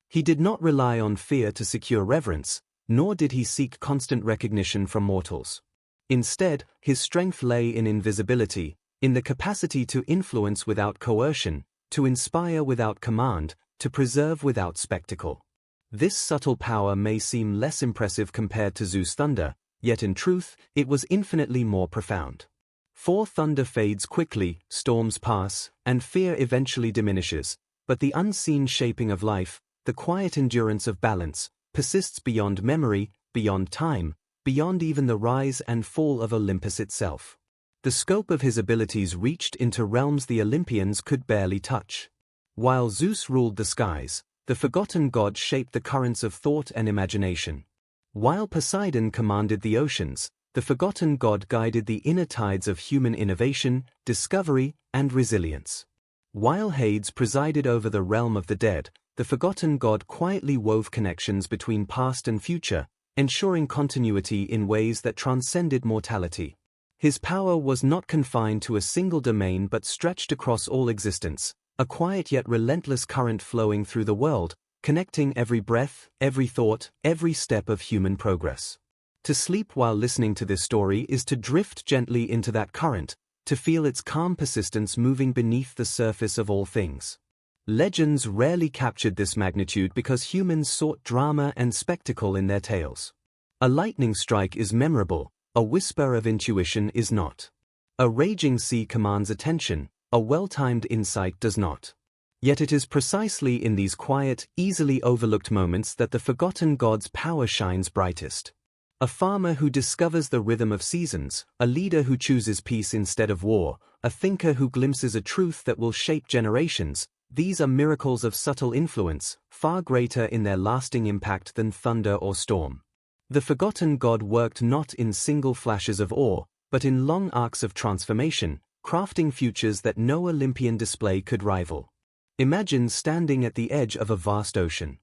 He did not rely on fear to secure reverence, nor did he seek constant recognition from mortals. Instead, his strength lay in invisibility, in the capacity to influence without coercion, to inspire without command, to preserve without spectacle. This subtle power may seem less impressive compared to Zeus' thunder, yet in truth, it was infinitely more profound. For thunder fades quickly, storms pass, and fear eventually diminishes, but the unseen shaping of life, the quiet endurance of balance, persists beyond memory, beyond time, beyond even the rise and fall of Olympus itself. The scope of his abilities reached into realms the Olympians could barely touch. While Zeus ruled the skies, the forgotten god shaped the currents of thought and imagination. While Poseidon commanded the oceans, the forgotten god guided the inner tides of human innovation, discovery, and resilience. While Hades presided over the realm of the dead, the forgotten god quietly wove connections between past and future, ensuring continuity in ways that transcended mortality. His power was not confined to a single domain but stretched across all existence, a quiet yet relentless current flowing through the world, connecting every breath, every thought, every step of human progress. To sleep while listening to this story is to drift gently into that current, to feel its calm persistence moving beneath the surface of all things. Legends rarely captured this magnitude because humans sought drama and spectacle in their tales. A lightning strike is memorable, a whisper of intuition is not. A raging sea commands attention, a well-timed insight does not. Yet it is precisely in these quiet, easily overlooked moments that the forgotten god's power shines brightest. A farmer who discovers the rhythm of seasons, a leader who chooses peace instead of war, a thinker who glimpses a truth that will shape generations, these are miracles of subtle influence, far greater in their lasting impact than thunder or storm. The forgotten god worked not in single flashes of awe, but in long arcs of transformation, crafting futures that no Olympian display could rival. Imagine standing at the edge of a vast ocean.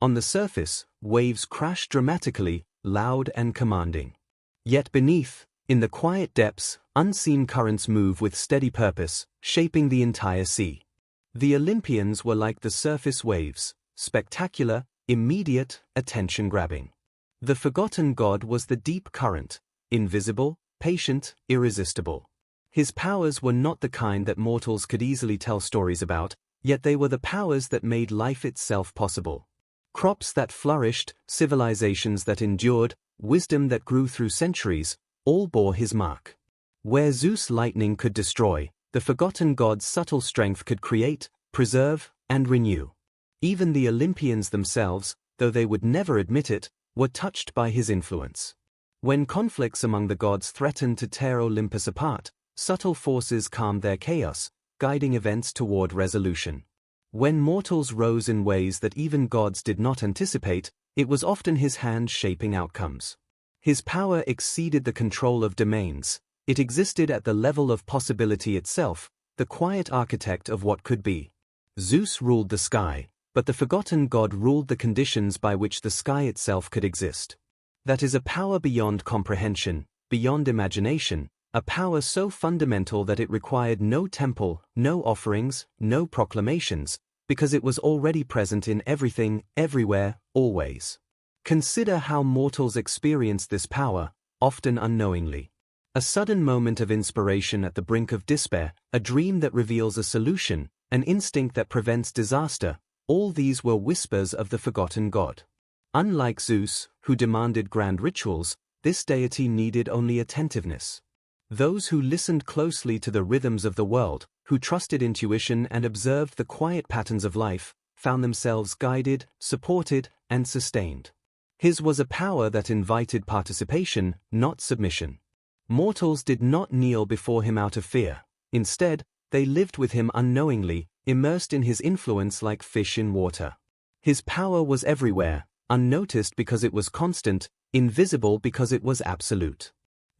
On the surface, waves crash dramatically, loud and commanding. Yet beneath, in the quiet depths, unseen currents move with steady purpose, shaping the entire sea. The Olympians were like the surface waves, spectacular, immediate, attention-grabbing. The forgotten god was the deep current, invisible, patient, irresistible. His powers were not the kind that mortals could easily tell stories about, yet they were the powers that made life itself possible. Crops that flourished, civilizations that endured, wisdom that grew through centuries, all bore his mark. Where Zeus' lightning could destroy, the forgotten god's subtle strength could create, preserve, and renew. Even the Olympians themselves, though they would never admit it, were touched by his influence. When conflicts among the gods threatened to tear Olympus apart, subtle forces calmed their chaos, guiding events toward resolution. When mortals rose in ways that even gods did not anticipate, it was often his hand shaping outcomes. His power exceeded the control of domains. It existed at the level of possibility itself, the quiet architect of what could be. Zeus ruled the sky, but the forgotten god ruled the conditions by which the sky itself could exist. That is a power beyond comprehension, beyond imagination, a power so fundamental that it required no temple, no offerings, no proclamations, because it was already present in everything, everywhere, always. Consider how mortals experience this power, often unknowingly. A sudden moment of inspiration at the brink of despair, a dream that reveals a solution, an instinct that prevents disaster, all these were whispers of the forgotten god. Unlike Zeus, who demanded grand rituals, this deity needed only attentiveness. Those who listened closely to the rhythms of the world, who trusted intuition and observed the quiet patterns of life, found themselves guided, supported, and sustained. His was a power that invited participation, not submission. Mortals did not kneel before him out of fear. Instead, they lived with him unknowingly, immersed in his influence like fish in water. His power was everywhere, unnoticed because it was constant, invisible because it was absolute.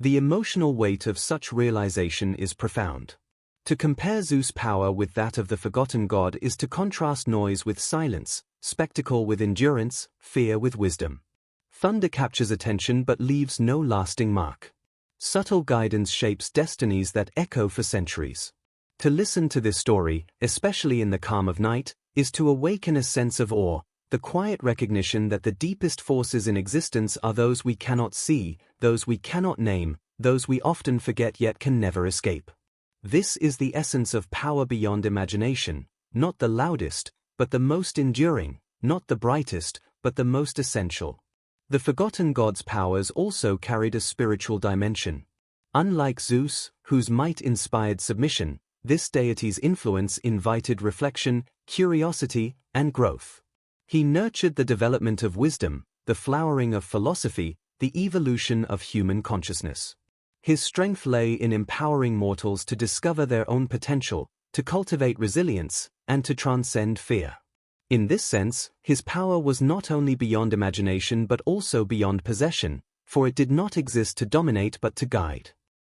The emotional weight of such realization is profound. To compare Zeus' power with that of the forgotten god is to contrast noise with silence, spectacle with endurance, fear with wisdom. Thunder captures attention but leaves no lasting mark. Subtle guidance shapes destinies that echo for centuries. To listen to this story, especially in the calm of night, is to awaken a sense of awe, the quiet recognition that the deepest forces in existence are those we cannot see, those we cannot name, those we often forget yet can never escape. This is the essence of power beyond imagination, not the loudest, but the most enduring, not the brightest, but the most essential. The forgotten god's powers also carried a spiritual dimension. Unlike Zeus, whose might inspired submission, this deity's influence invited reflection, curiosity, and growth. He nurtured the development of wisdom, the flowering of philosophy, the evolution of human consciousness. His strength lay in empowering mortals to discover their own potential, to cultivate resilience, and to transcend fear. In this sense, his power was not only beyond imagination but also beyond possession, for it did not exist to dominate but to guide.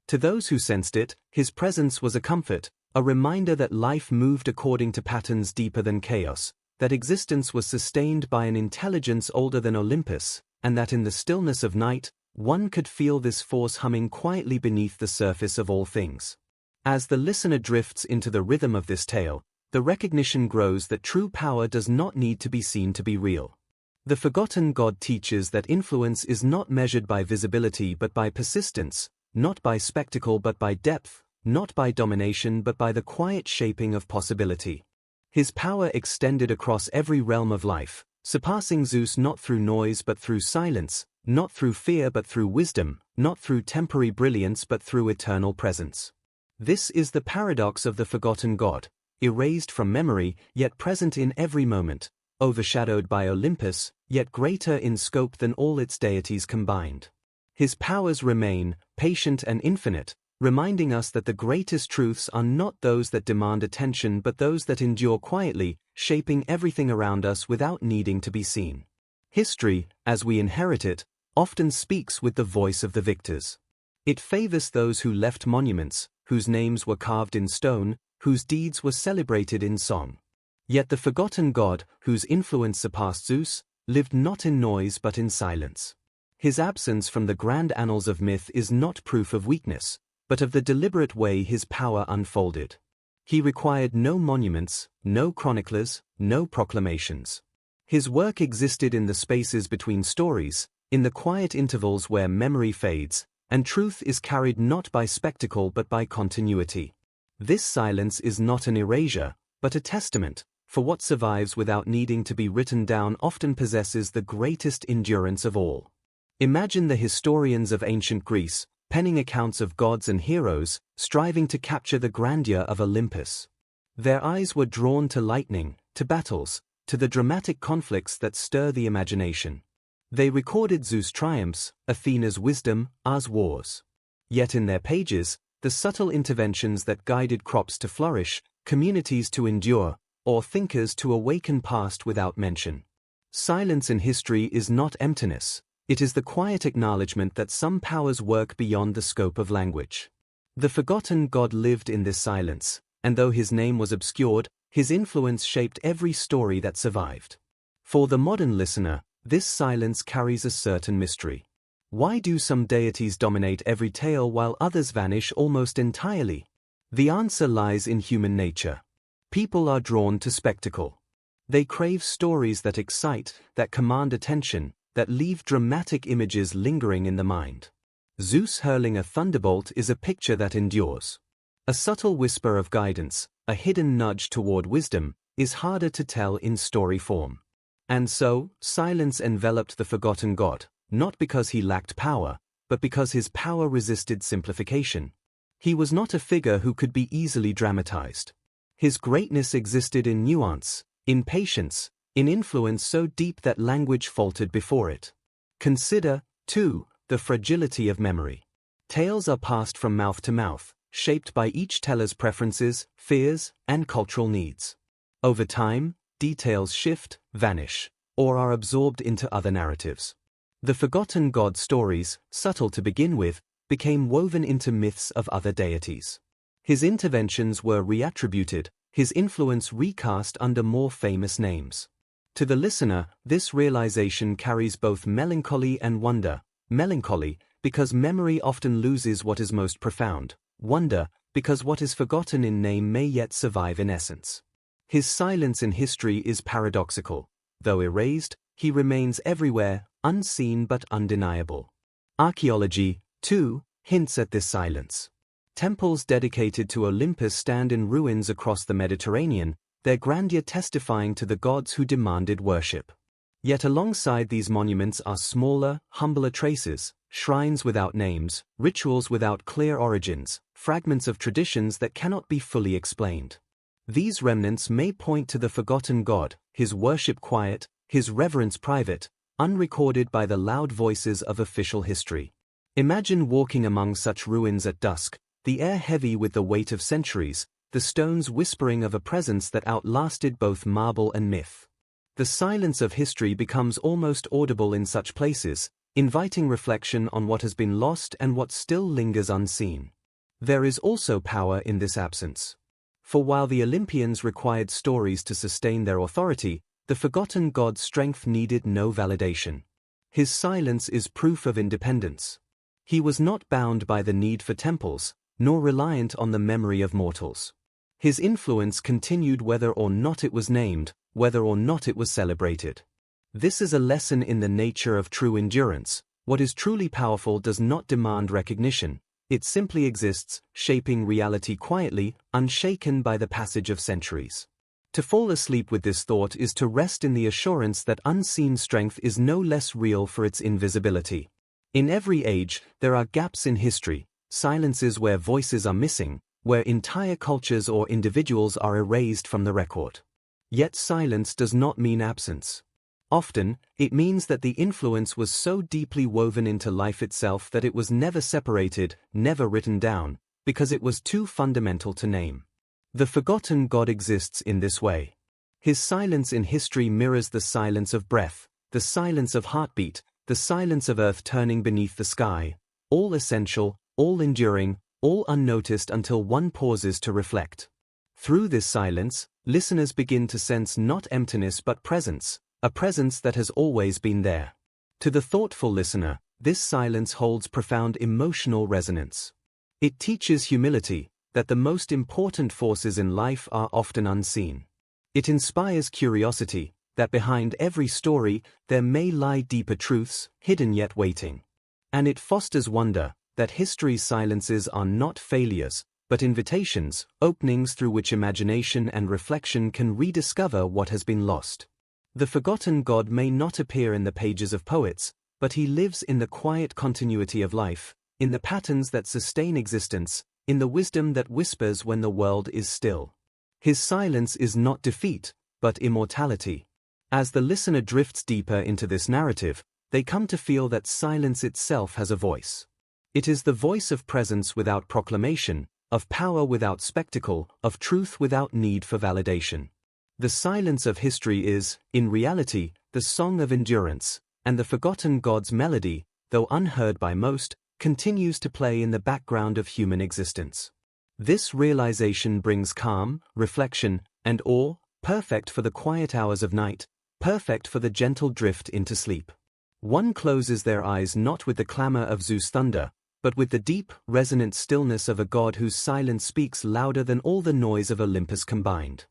To those who sensed it, his presence was a comfort, a reminder that life moved according to patterns deeper than chaos, that existence was sustained by an intelligence older than Olympus, and that in the stillness of night, one could feel this force humming quietly beneath the surface of all things. As the listener drifts into the rhythm of this tale, the recognition grows that true power does not need to be seen to be real. The forgotten god teaches that influence is not measured by visibility but by persistence, not by spectacle but by depth, not by domination but by the quiet shaping of possibility. His power extended across every realm of life, surpassing Zeus not through noise but through silence, not through fear but through wisdom, not through temporary brilliance but through eternal presence. This is the paradox of the forgotten god, erased from memory, yet present in every moment, overshadowed by Olympus, yet greater in scope than all its deities combined. His powers remain, patient and infinite, reminding us that the greatest truths are not those that demand attention but those that endure quietly, shaping everything around us without needing to be seen. History, as we inherit it, often speaks with the voice of the victors. It favors those who left monuments, whose names were carved in stone, whose deeds were celebrated in song. Yet the forgotten god, whose influence surpassed Zeus, lived not in noise but in silence. His absence from the grand annals of myth is not proof of weakness, but of the deliberate way his power unfolded. He required no monuments, no chroniclers, no proclamations. His work existed in the spaces between stories, in the quiet intervals where memory fades, and truth is carried not by spectacle but by continuity. This silence is not an erasure, but a testament, for what survives without needing to be written down often possesses the greatest endurance of all. Imagine the historians of ancient Greece, penning accounts of gods and heroes, striving to capture the grandeur of Olympus. Their eyes were drawn to lightning, to battles, to the dramatic conflicts that stir the imagination. They recorded Zeus' triumphs, Athena's wisdom, Ars' wars. Yet in their pages, the subtle interventions that guided crops to flourish, communities to endure, or thinkers to awaken passed without mention. Silence in history is not emptiness. It is the quiet acknowledgement that some powers work beyond the scope of language. The forgotten god lived in this silence, and though his name was obscured, his influence shaped every story that survived. For the modern listener, this silence carries a certain mystery. Why do some deities dominate every tale while others vanish almost entirely? The answer lies in human nature. People are drawn to spectacle. They crave stories that excite, that command attention, that leave dramatic images lingering in the mind. Zeus hurling a thunderbolt is a picture that endures. A subtle whisper of guidance, a hidden nudge toward wisdom, is harder to tell in story form. And so, silence enveloped the forgotten god, not because he lacked power, but because his power resisted simplification. He was not a figure who could be easily dramatized. His greatness existed in nuance, in patience, in influence so deep that language faltered before it. Consider, too, the fragility of memory. Tales are passed from mouth to mouth, shaped by each teller's preferences, fears, and cultural needs. Over time, details shift, vanish, or are absorbed into other narratives. The forgotten god stories, subtle to begin with, became woven into myths of other deities. His interventions were reattributed, his influence recast under more famous names. To the listener, this realization carries both melancholy and wonder. Melancholy, because memory often loses what is most profound. Wonder, because what is forgotten in name may yet survive in essence. His silence in history is paradoxical. Though erased, he remains everywhere, unseen but undeniable. Archaeology, too, hints at this silence. Temples dedicated to Olympus stand in ruins across the Mediterranean, their grandeur testifying to the gods who demanded worship. Yet alongside these monuments are smaller, humbler traces, shrines without names, rituals without clear origins, fragments of traditions that cannot be fully explained. These remnants may point to the forgotten god, his worship quiet, his reverence private, unrecorded by the loud voices of official history. Imagine walking among such ruins at dusk, the air heavy with the weight of centuries, the stones whispering of a presence that outlasted both marble and myth. The silence of history becomes almost audible in such places, inviting reflection on what has been lost and what still lingers unseen. There is also power in this absence. For while the Olympians required stories to sustain their authority, the forgotten god's strength needed no validation. His silence is proof of independence. He was not bound by the need for temples, nor reliant on the memory of mortals. His influence continued whether or not it was named, whether or not it was celebrated. This is a lesson in the nature of true endurance. What is truly powerful does not demand recognition. It simply exists, shaping reality quietly, unshaken by the passage of centuries. To fall asleep with this thought is to rest in the assurance that unseen strength is no less real for its invisibility. In every age, there are gaps in history, silences where voices are missing, where entire cultures or individuals are erased from the record. Yet silence does not mean absence. Often, it means that the influence was so deeply woven into life itself that it was never separated, never written down, because it was too fundamental to name. The forgotten god exists in this way. His silence in history mirrors the silence of breath, the silence of heartbeat, the silence of earth turning beneath the sky, all essential, all enduring, all unnoticed until one pauses to reflect. Through this silence, listeners begin to sense not emptiness but presence, a presence that has always been there. To the thoughtful listener, this silence holds profound emotional resonance. It teaches humility, that the most important forces in life are often unseen. It inspires curiosity, that behind every story there may lie deeper truths, hidden yet waiting. And it fosters wonder, that history's silences are not failures, but invitations, openings through which imagination and reflection can rediscover what has been lost. The forgotten God may not appear in the pages of poets, but he lives in the quiet continuity of life, in the patterns that sustain existence, in the wisdom that whispers when the world is still. His silence is not defeat, but immortality. As the listener drifts deeper into this narrative, they come to feel that silence itself has a voice. It is the voice of presence without proclamation, of power without spectacle, of truth without need for validation. The silence of history is, in reality, the song of endurance, and the forgotten God's melody, though unheard by most, continues to play in the background of human existence. This realization brings calm, reflection, and awe, perfect for the quiet hours of night, perfect for the gentle drift into sleep. One closes their eyes not with the clamor of Zeus' thunder, but with the deep, resonant stillness of a God whose silence speaks louder than all the noise of Olympus combined.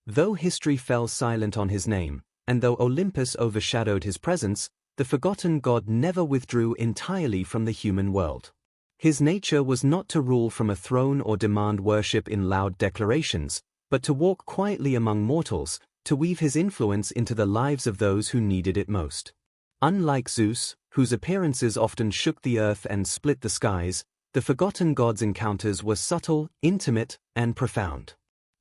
Though history fell silent on his name, and though Olympus overshadowed his presence, the forgotten God never withdrew entirely from the human world. His nature was not to rule from a throne or demand worship in loud declarations, but to walk quietly among mortals, to weave his influence into the lives of those who needed it most. Unlike Zeus, whose appearances often shook the earth and split the skies, the forgotten God's encounters were subtle, intimate, and profound.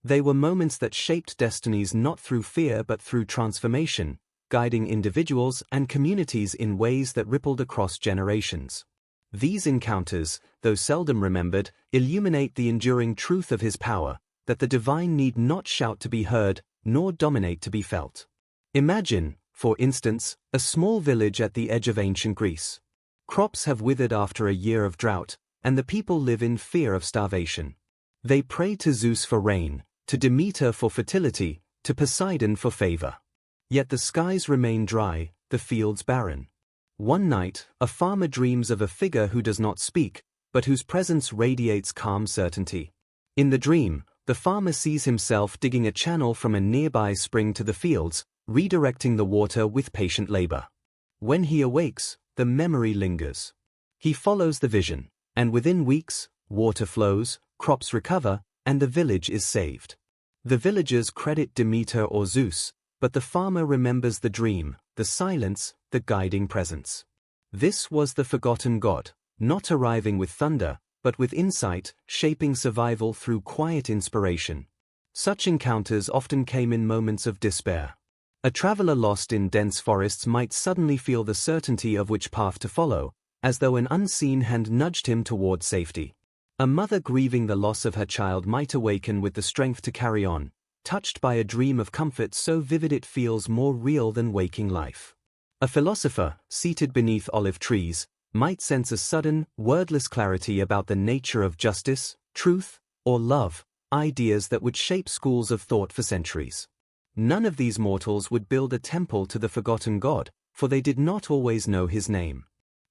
They were moments that shaped destinies not through fear but through transformation, guiding individuals and communities in ways that rippled across generations. These encounters, though seldom remembered, illuminate the enduring truth of his power, that the divine need not shout to be heard, nor dominate to be felt. Imagine, for instance, a small village at the edge of ancient Greece. Crops have withered after a year of drought, and the people live in fear of starvation. They pray to Zeus for rain, to Demeter for fertility, to Poseidon for favor. Yet the skies remain dry, the fields barren. One night, a farmer dreams of a figure who does not speak, but whose presence radiates calm certainty. In the dream, the farmer sees himself digging a channel from a nearby spring to the fields, redirecting the water with patient labor. When he awakes, the memory lingers. He follows the vision, and within weeks, water flows, crops recover, and the village is saved. The villagers credit Demeter or Zeus, but the farmer remembers the dream, the silence, the guiding presence. This was the forgotten God, not arriving with thunder, but with insight, shaping survival through quiet inspiration. Such encounters often came in moments of despair. A traveler lost in dense forests might suddenly feel the certainty of which path to follow, as though an unseen hand nudged him toward safety. A mother grieving the loss of her child might awaken with the strength to carry on, touched by a dream of comfort so vivid it feels more real than waking life. A philosopher, seated beneath olive trees, might sense a sudden, wordless clarity about the nature of justice, truth, or love, ideas that would shape schools of thought for centuries. None of these mortals would build a temple to the forgotten God, for they did not always know his name.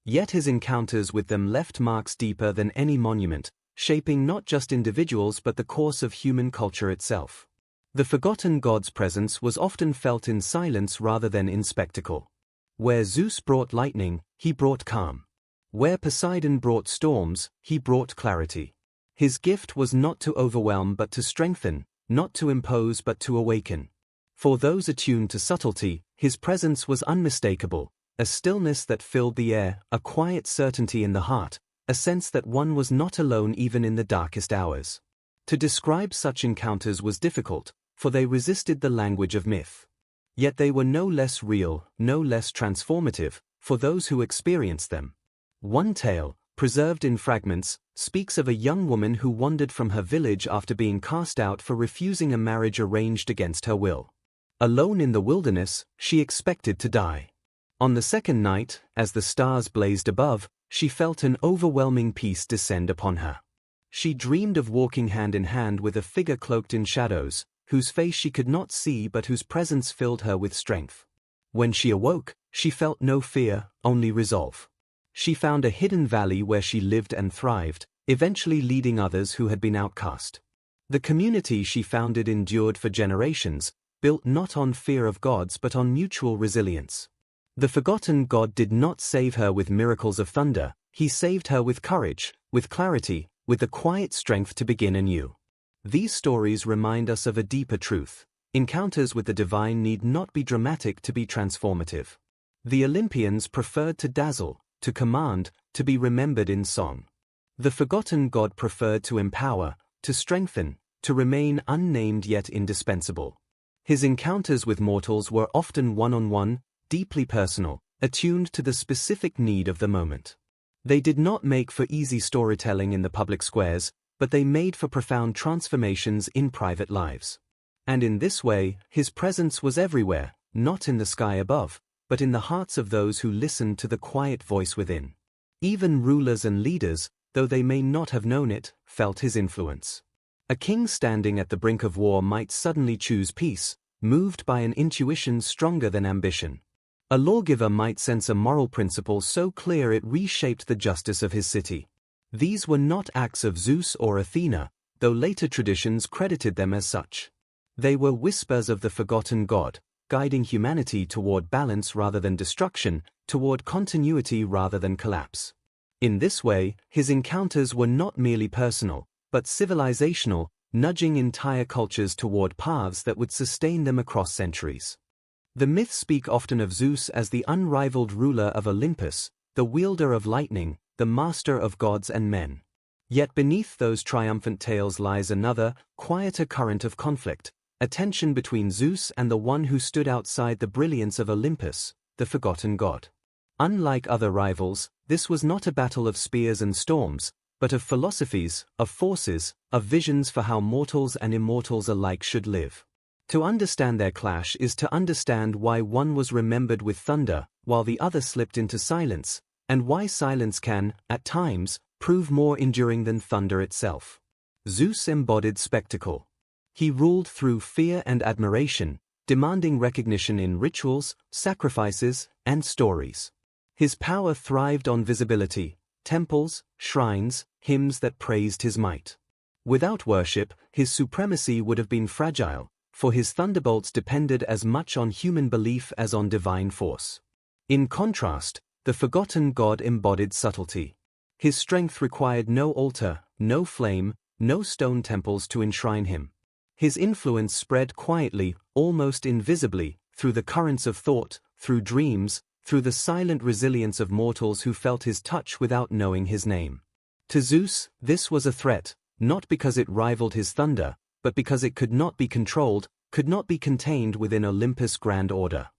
Yet his encounters with them left marks deeper than any monument, shaping not just individuals but the course of human culture itself. The forgotten God's presence was often felt in silence rather than in spectacle. Where Zeus brought lightning, he brought calm. Where Poseidon brought storms, he brought clarity. His gift was not to overwhelm but to strengthen, not to impose but to awaken. For those attuned to subtlety, his presence was unmistakable, a stillness that filled the air, a quiet certainty in the heart, a sense that one was not alone even in the darkest hours. To describe such encounters was difficult, for they resisted the language of myth. Yet they were no less real, no less transformative, for those who experienced them. One tale, preserved in fragments, speaks of a young woman who wandered from her village after being cast out for refusing a marriage arranged against her will. Alone in the wilderness, she expected to die. On the second night, as the stars blazed above, she felt an overwhelming peace descend upon her. She dreamed of walking hand in hand with a figure cloaked in shadows, whose face she could not see but whose presence filled her with strength. When she awoke, she felt no fear, only resolve. She found a hidden valley where she lived and thrived, eventually leading others who had been outcast. The community she founded endured for generations, built not on fear of gods but on mutual resilience. The forgotten god did not save her with miracles of thunder, he saved her with courage, with clarity, with the quiet strength to begin anew. These stories remind us of a deeper truth. Encounters with the divine need not be dramatic to be transformative. The Olympians preferred to dazzle, to command, to be remembered in song. The forgotten god preferred to empower, to strengthen, to remain unnamed yet indispensable. His encounters with mortals were often one-on-one, deeply personal, attuned to the specific need of the moment. They did not make for easy storytelling in the public squares, but they made for profound transformations in private lives. And in this way, his presence was everywhere, not in the sky above, but in the hearts of those who listened to the quiet voice within. Even rulers and leaders, though they may not have known it, felt his influence. A king standing at the brink of war might suddenly choose peace, moved by an intuition stronger than ambition. A lawgiver might sense a moral principle so clear it reshaped the justice of his city. These were not acts of Zeus or Athena, though later traditions credited them as such. They were whispers of the forgotten god, guiding humanity toward balance rather than destruction, toward continuity rather than collapse. In this way, his encounters were not merely personal, but civilizational, nudging entire cultures toward paths that would sustain them across centuries. The myths speak often of Zeus as the unrivaled ruler of Olympus, the wielder of lightning, the master of gods and men. Yet beneath those triumphant tales lies another, quieter current of conflict, a tension between Zeus and the one who stood outside the brilliance of Olympus, the forgotten god. Unlike other rivals, this was not a battle of spears and storms, but of philosophies, of forces, of visions for how mortals and immortals alike should live. To understand their clash is to understand why one was remembered with thunder, while the other slipped into silence, and why silence can, at times, prove more enduring than thunder itself. Zeus embodied spectacle. He ruled through fear and admiration, demanding recognition in rituals, sacrifices, and stories. His power thrived on visibility, temples, shrines, hymns that praised his might. Without worship, his supremacy would have been fragile, for his thunderbolts depended as much on human belief as on divine force. In contrast, the forgotten god embodied subtlety. His strength required no altar, no flame, no stone temples to enshrine him. His influence spread quietly, almost invisibly, through the currents of thought, through dreams, through the silent resilience of mortals who felt his touch without knowing his name. To Zeus, this was a threat, not because it rivaled his thunder, but because it could not be controlled, could not be contained within Olympus' grand order.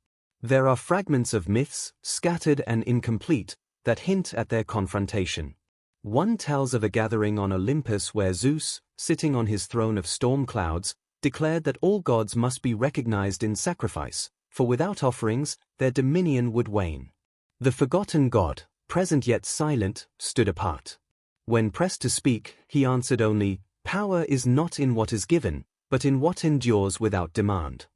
There are fragments of myths, scattered and incomplete, that hint at their confrontation. One tells of a gathering on Olympus where Zeus, sitting on his throne of storm clouds, declared that all gods must be recognized in sacrifice, for without offerings, their dominion would wane. The forgotten god, present yet silent, stood apart. When pressed to speak, he answered only, "Power is not in what is given, but in what endures without demand."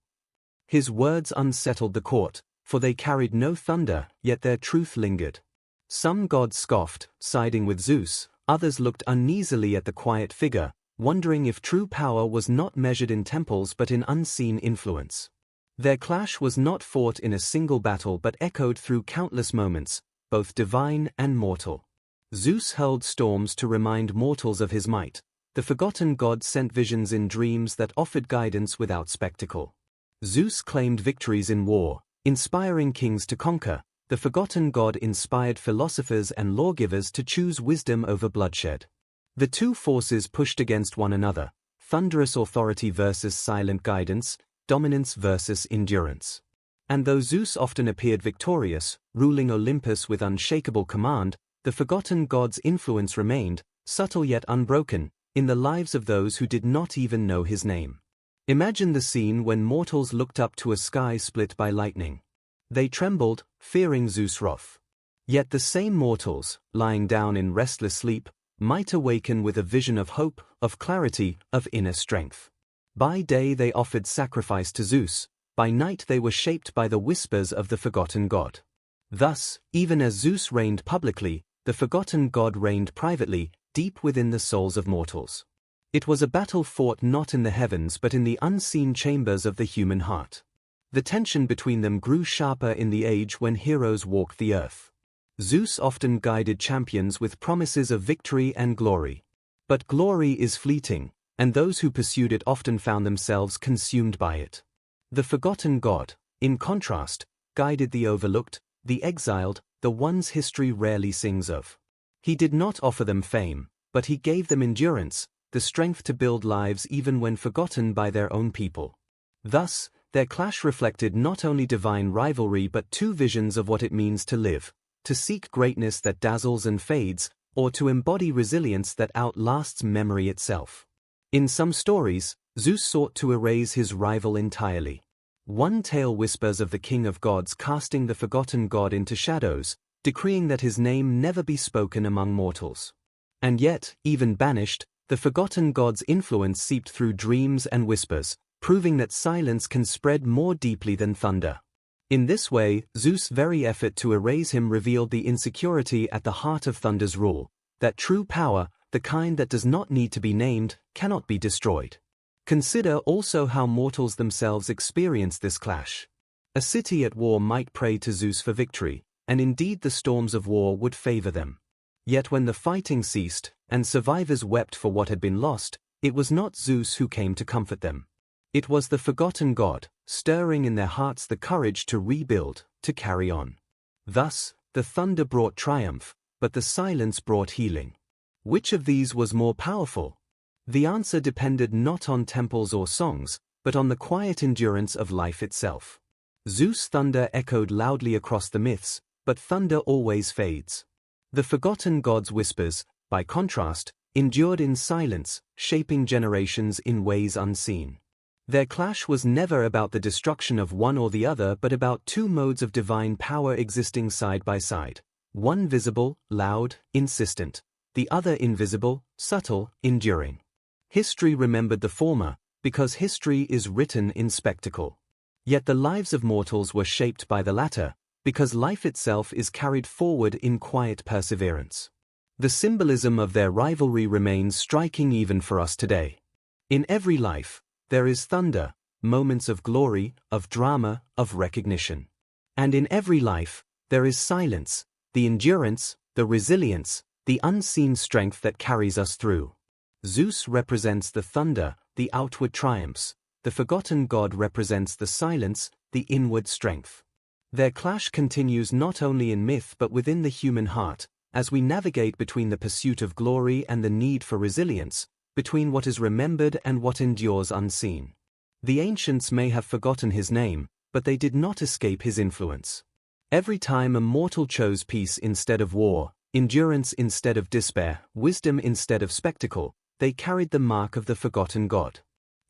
His words unsettled the court, for they carried no thunder, yet their truth lingered. Some gods scoffed, siding with Zeus, others looked uneasily at the quiet figure, wondering if true power was not measured in temples but in unseen influence. Their clash was not fought in a single battle but echoed through countless moments, both divine and mortal. Zeus hurled storms to remind mortals of his might. The forgotten god sent visions in dreams that offered guidance without spectacle. Zeus claimed victories in war, inspiring kings to conquer. The forgotten god inspired philosophers and lawgivers to choose wisdom over bloodshed. The two forces pushed against one another, thunderous authority versus silent guidance, dominance versus endurance. And though Zeus often appeared victorious, ruling Olympus with unshakable command, the forgotten god's influence remained, subtle yet unbroken, in the lives of those who did not even know his name. Imagine the scene when mortals looked up to a sky split by lightning. They trembled, fearing Zeus' wrath. Yet the same mortals, lying down in restless sleep, might awaken with a vision of hope, of clarity, of inner strength. By day they offered sacrifice to Zeus, by night they were shaped by the whispers of the forgotten god. Thus, even as Zeus reigned publicly, the forgotten god reigned privately, deep within the souls of mortals. It was a battle fought not in the heavens but in the unseen chambers of the human heart. The tension between them grew sharper in the age when heroes walked the earth. Zeus often guided champions with promises of victory and glory. But glory is fleeting, and those who pursued it often found themselves consumed by it. The forgotten god, in contrast, guided the overlooked, the exiled, the ones history rarely sings of. He did not offer them fame, but he gave them endurance, the strength to build lives even when forgotten by their own people. Thus, their clash reflected not only divine rivalry but two visions of what it means to live, to seek greatness that dazzles and fades, or to embody resilience that outlasts memory itself. In some stories, Zeus sought to erase his rival entirely. One tale whispers of the king of gods casting the forgotten god into shadows, decreeing that his name never be spoken among mortals. And yet, even banished, the forgotten god's influence seeped through dreams and whispers, proving that silence can spread more deeply than thunder. In this way, Zeus' very effort to erase him revealed the insecurity at the heart of thunder's rule, that true power, the kind that does not need to be named, cannot be destroyed. Consider also how mortals themselves experience this clash. A city at war might pray to Zeus for victory, and indeed the storms of war would favor them. Yet when the fighting ceased, and survivors wept for what had been lost, it was not Zeus who came to comfort them. It was the forgotten god, stirring in their hearts the courage to rebuild, to carry on. Thus, the thunder brought triumph, but the silence brought healing. Which of these was more powerful? The answer depended not on temples or songs, but on the quiet endurance of life itself. Zeus' thunder echoed loudly across the myths, but thunder always fades. The forgotten god's whispers, by contrast, endured in silence, shaping generations in ways unseen. Their clash was never about the destruction of one or the other but about two modes of divine power existing side by side, one visible, loud, insistent, the other invisible, subtle, enduring. History remembered the former, because history is written in spectacle. Yet the lives of mortals were shaped by the latter, because life itself is carried forward in quiet perseverance. The symbolism of their rivalry remains striking even for us today. In every life, there is thunder, moments of glory, of drama, of recognition. And in every life, there is silence, the endurance, the resilience, the unseen strength that carries us through. Zeus represents the thunder, the outward triumphs. The forgotten god represents the silence, the inward strength. Their clash continues not only in myth but within the human heart, as we navigate between the pursuit of glory and the need for resilience, between what is remembered and what endures unseen. The ancients may have forgotten his name, but they did not escape his influence. Every time a mortal chose peace instead of war, endurance instead of despair, wisdom instead of spectacle, they carried the mark of the forgotten god.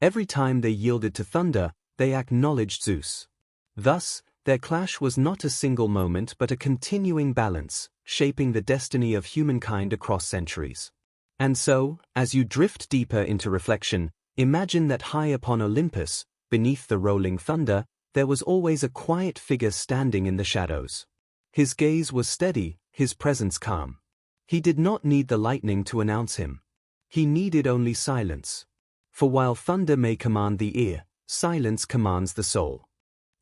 Every time they yielded to thunder, they acknowledged Zeus. Thus, their clash was not a single moment but a continuing balance, shaping the destiny of humankind across centuries. And so, as you drift deeper into reflection, imagine that high upon Olympus, beneath the rolling thunder, there was always a quiet figure standing in the shadows. His gaze was steady, his presence calm. He did not need the lightning to announce him. He needed only silence. For while thunder may command the ear, silence commands the soul.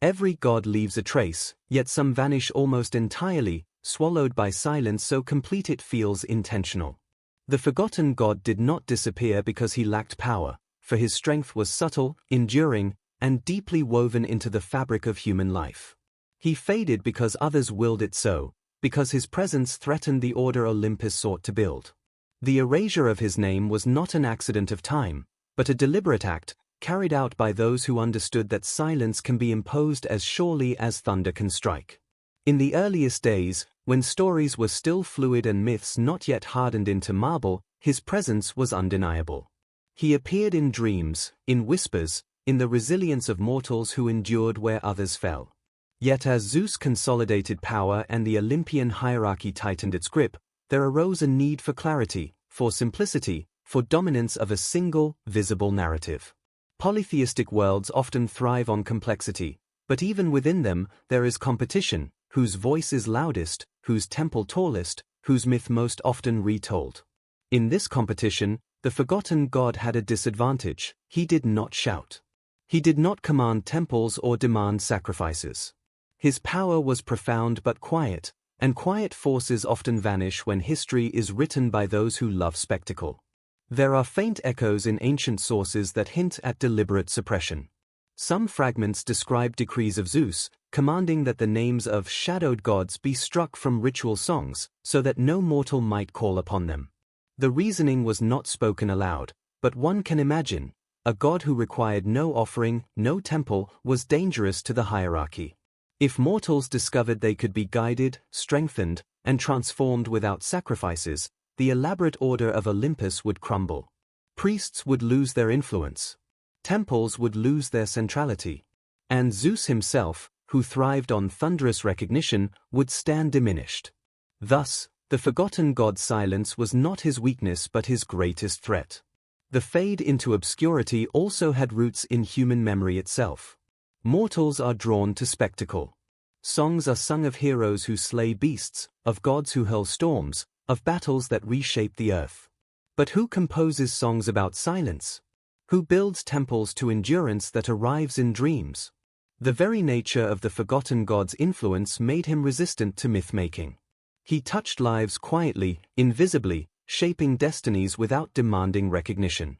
Every god leaves a trace, yet some vanish almost entirely, swallowed by silence so complete it feels intentional. The forgotten god did not disappear because he lacked power, for his strength was subtle, enduring, and deeply woven into the fabric of human life. He faded because others willed it so, because his presence threatened the order Olympus sought to build. The erasure of his name was not an accident of time, but a deliberate act, carried out by those who understood that silence can be imposed as surely as thunder can strike. In the earliest days, when stories were still fluid and myths not yet hardened into marble, his presence was undeniable. He appeared in dreams, in whispers, in the resilience of mortals who endured where others fell. Yet as Zeus consolidated power and the Olympian hierarchy tightened its grip, there arose a need for clarity, for simplicity, for dominance of a single, visible narrative. Polytheistic worlds often thrive on complexity, but even within them, there is competition: whose voice is loudest, whose temple tallest, whose myth most often retold. In this competition, the forgotten god had a disadvantage: he did not shout. He did not command temples or demand sacrifices. His power was profound but quiet, and quiet forces often vanish when history is written by those who love spectacle. There are faint echoes in ancient sources that hint at deliberate suppression. Some fragments describe decrees of Zeus, commanding that the names of shadowed gods be struck from ritual songs, so that no mortal might call upon them. The reasoning was not spoken aloud, but one can imagine: a god who required no offering, no temple, was dangerous to the hierarchy. If mortals discovered they could be guided, strengthened, and transformed without sacrifices, the elaborate order of Olympus would crumble. Priests would lose their influence. Temples would lose their centrality. And Zeus himself, who thrived on thunderous recognition, would stand diminished. Thus, the forgotten god's silence was not his weakness but his greatest threat. The fade into obscurity also had roots in human memory itself. Mortals are drawn to spectacle. Songs are sung of heroes who slay beasts, of gods who hurl storms, of battles that reshape the earth. But who composes songs about silence? Who builds temples to endurance that arrives in dreams? The very nature of the forgotten god's influence made him resistant to myth-making. He touched lives quietly, invisibly, shaping destinies without demanding recognition.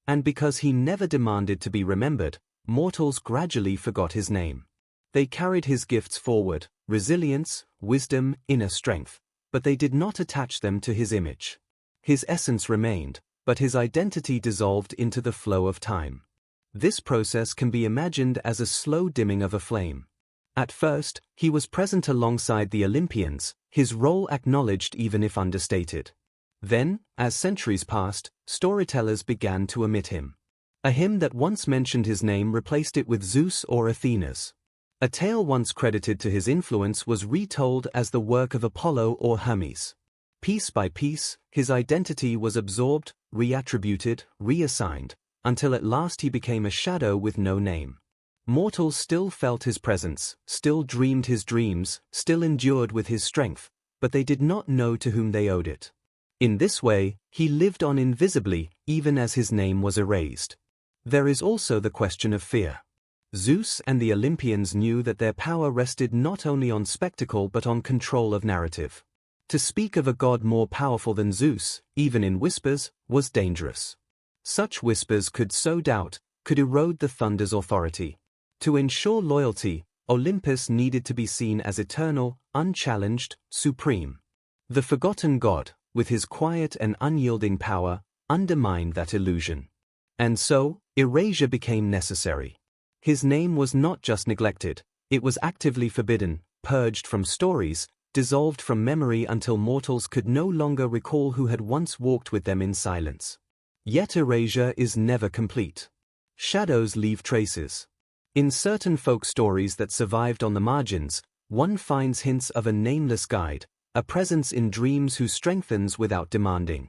And because he never demanded to be remembered, mortals gradually forgot his name. They carried his gifts forward: resilience, wisdom, inner strength, but they did not attach them to his image. His essence remained, but his identity dissolved into the flow of time. This process can be imagined as a slow dimming of a flame. At first, he was present alongside the Olympians, his role acknowledged even if understated. Then, as centuries passed, storytellers began to omit him. A hymn that once mentioned his name replaced it with Zeus or Athena's. A tale once credited to his influence was retold as the work of Apollo or Hermes. Piece by piece, his identity was absorbed, reattributed, reassigned, until at last he became a shadow with no name. Mortals still felt his presence, still dreamed his dreams, still endured with his strength, but they did not know to whom they owed it. In this way, he lived on invisibly, even as his name was erased. There is also the question of fear. Zeus and the Olympians knew that their power rested not only on spectacle but on control of narrative. To speak of a god more powerful than Zeus, even in whispers, was dangerous. Such whispers could sow doubt, could erode the thunder's authority. To ensure loyalty, Olympus needed to be seen as eternal, unchallenged, supreme. The forgotten god, with his quiet and unyielding power, undermined that illusion. And so, erasure became necessary. His name was not just neglected, it was actively forbidden, purged from stories, dissolved from memory until mortals could no longer recall who had once walked with them in silence. Yet erasure is never complete. Shadows leave traces. In certain folk stories that survived on the margins, one finds hints of a nameless guide, a presence in dreams who strengthens without demanding.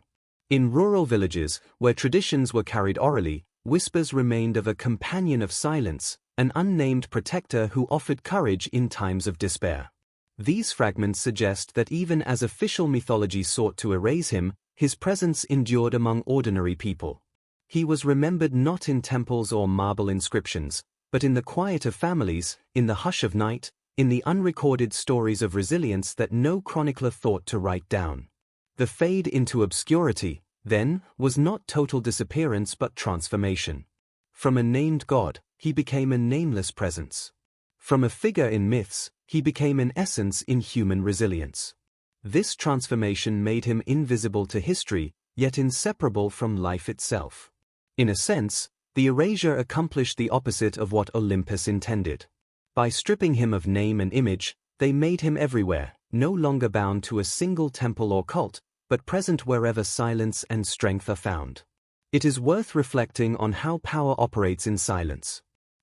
In rural villages, where traditions were carried orally, whispers remained of a companion of silence, an unnamed protector who offered courage in times of despair. These fragments suggest that even as official mythology sought to erase him, his presence endured among ordinary people. He was remembered not in temples or marble inscriptions, but in the quiet of families, in the hush of night, in the unrecorded stories of resilience that no chronicler thought to write down. The fade into obscurity, then, was not total disappearance but transformation. From a named god, he became a nameless presence. From a figure in myths, he became an essence in human resilience. This transformation made him invisible to history, yet inseparable from life itself. In a sense, the erasure accomplished the opposite of what Olympus intended. By stripping him of name and image, they made him everywhere, no longer bound to a single temple or cult, but present wherever silence and strength are found. It is worth reflecting on how power operates in silence.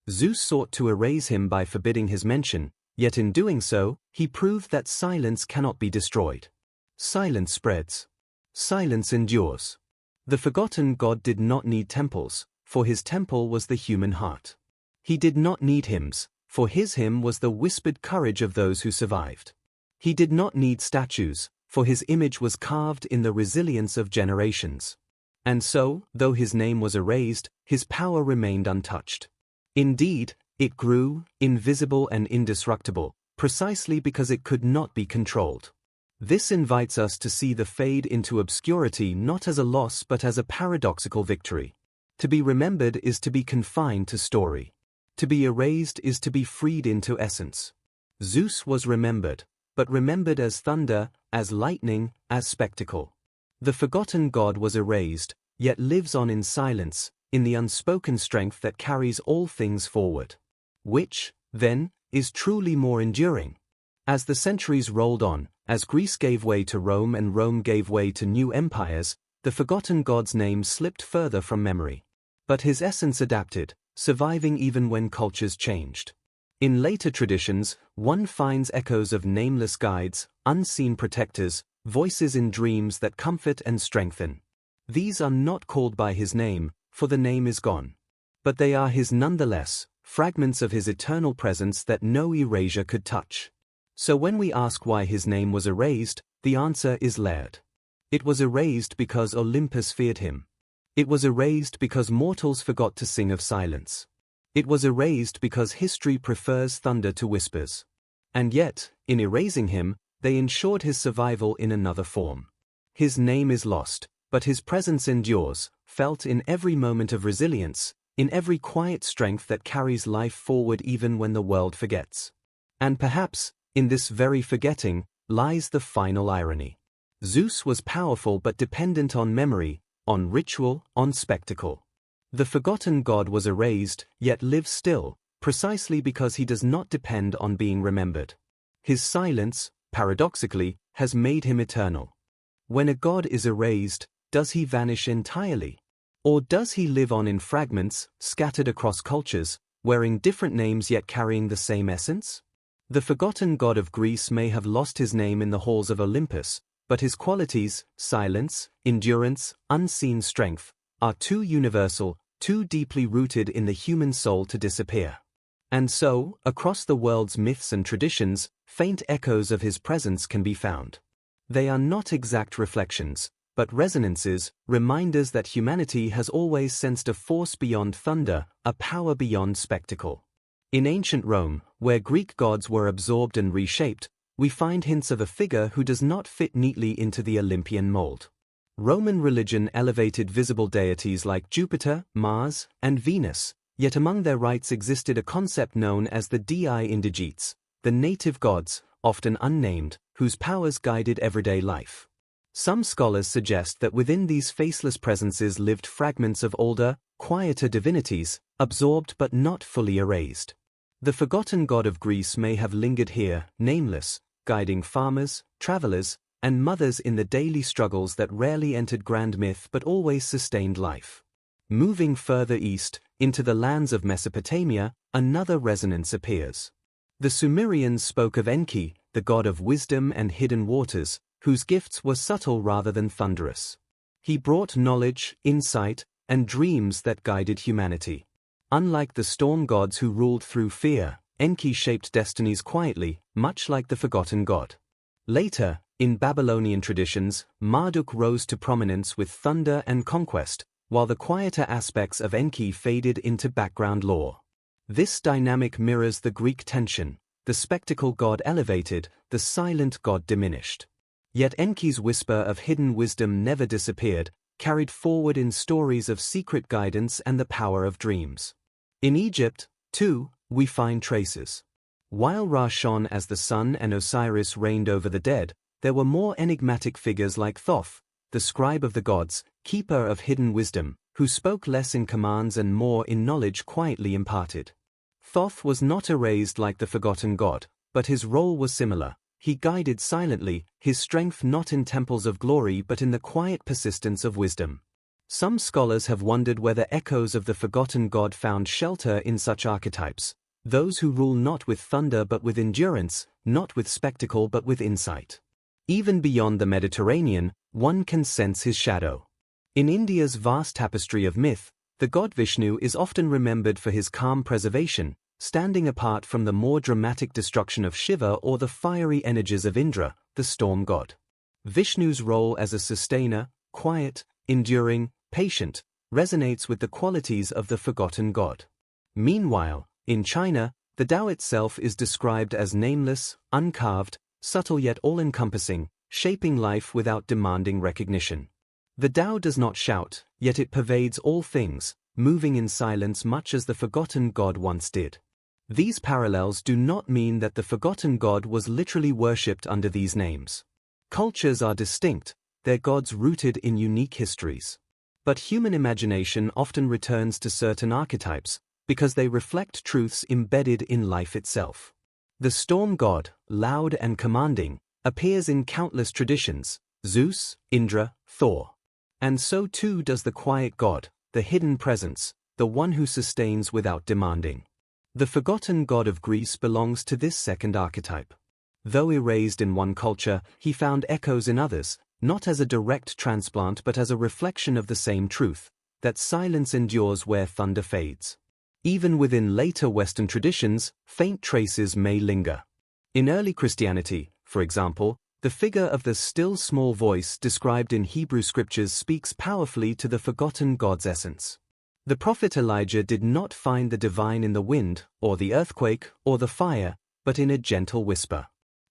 Zeus sought to erase him by forbidding his mention, yet in doing so, he proved that silence cannot be destroyed. Silence spreads. Silence endures. The forgotten god did not need temples, for his temple was the human heart. He did not need hymns, for his hymn was the whispered courage of those who survived. He did not need statues, for his image was carved in the resilience of generations. And so, though his name was erased, his power remained untouched. Indeed, it grew, invisible and indestructible, precisely because it could not be controlled. This invites us to see the fade into obscurity not as a loss but as a paradoxical victory. To be remembered is to be confined to story. To be erased is to be freed into essence. Zeus was remembered, but remembered as thunder, as lightning, as spectacle. The forgotten god was erased, yet lives on in silence, in the unspoken strength that carries all things forward. Which, then, is truly more enduring? As the centuries rolled on, as Greece gave way to Rome and Rome gave way to new empires, the forgotten god's name slipped further from memory. But his essence adapted, surviving even when cultures changed. In later traditions, one finds echoes of nameless guides, unseen protectors, voices in dreams that comfort and strengthen. These are not called by his name, for the name is gone. But they are his nonetheless, fragments of his eternal presence that no erasure could touch. So when we ask why his name was erased, the answer is layered. It was erased because Olympus feared him. It was erased because mortals forgot to sing of silence. It was erased because history prefers thunder to whispers. And yet, in erasing him, they ensured his survival in another form. His name is lost, but his presence endures, felt in every moment of resilience, in every quiet strength that carries life forward even when the world forgets. And perhaps, in this very forgetting, lies the final irony. Zeus was powerful but dependent on memory, on ritual, on spectacle. The forgotten god was erased, yet lives still, precisely because he does not depend on being remembered. His silence, paradoxically, has made him eternal. When a god is erased, does he vanish entirely? Or does he live on in fragments, scattered across cultures, wearing different names yet carrying the same essence? The forgotten god of Greece may have lost his name in the halls of Olympus, but his qualities, silence, endurance, unseen strength, are too universal, too deeply rooted in the human soul to disappear. And so, across the world's myths and traditions, faint echoes of his presence can be found. They are not exact reflections, but resonances, reminders that humanity has always sensed a force beyond thunder, a power beyond spectacle. In ancient Rome, where Greek gods were absorbed and reshaped, we find hints of a figure who does not fit neatly into the Olympian mold. Roman religion elevated visible deities like Jupiter, Mars, and Venus, yet among their rites existed a concept known as the dei indigetes, the native gods, often unnamed, whose powers guided everyday life. Some scholars suggest that within these faceless presences lived fragments of older, quieter divinities, absorbed but not fully erased. The forgotten god of Greece may have lingered here, nameless, guiding farmers, travelers, and mothers in the daily struggles that rarely entered grand myth but always sustained life. Moving further east, into the lands of Mesopotamia, another resonance appears. The Sumerians spoke of Enki, the god of wisdom and hidden waters, whose gifts were subtle rather than thunderous. He brought knowledge, insight, and dreams that guided humanity. Unlike the storm gods who ruled through fear, Enki shaped destinies quietly, much like the forgotten god. Later, in Babylonian traditions, Marduk rose to prominence with thunder and conquest, while the quieter aspects of Enki faded into background lore. This dynamic mirrors the Greek tension: the spectacle god elevated, the silent god diminished. Yet Enki's whisper of hidden wisdom never disappeared, carried forward in stories of secret guidance and the power of dreams. In Egypt, too, we find traces. While Ra shone as the sun and Osiris reigned over the dead, there were more enigmatic figures like Thoth, the scribe of the gods, keeper of hidden wisdom, who spoke less in commands and more in knowledge quietly imparted. Thoth was not erased like the forgotten god, but his role was similar. He guided silently, his strength not in temples of glory but in the quiet persistence of wisdom. Some scholars have wondered whether echoes of the forgotten god found shelter in such archetypes, those who rule not with thunder but with endurance, not with spectacle but with insight. Even beyond the Mediterranean, one can sense his shadow. In India's vast tapestry of myth, The god Vishnu is often remembered for his calm preservation, standing apart from the more dramatic destruction of Shiva or the fiery energies of Indra, the storm god. Vishnu's role as a sustainer, quiet, enduring, patient, resonates with the qualities of the forgotten god. Meanwhile, in China, the Tao itself is described as nameless, uncarved, subtle yet all-encompassing, shaping life without demanding recognition. The Tao does not shout, yet it pervades all things, moving in silence much as the forgotten god once did. These parallels do not mean that the forgotten god was literally worshipped under these names. Cultures are distinct, their gods rooted in unique histories. But human imagination often returns to certain archetypes, because they reflect truths embedded in life itself. The storm god, loud and commanding, appears in countless traditions: Zeus, Indra, Thor. And so too does the quiet god, the hidden presence, the one who sustains without demanding. The forgotten god of Greece belongs to this second archetype. Though erased in one culture, he found echoes in others, not as a direct transplant but as a reflection of the same truth, that silence endures where thunder fades. Even within later Western traditions, faint traces may linger. In early Christianity, for example, the figure of the still small voice described in Hebrew scriptures speaks powerfully to the forgotten God's essence. The prophet Elijah did not find the divine in the wind, or the earthquake, or the fire, but in a gentle whisper.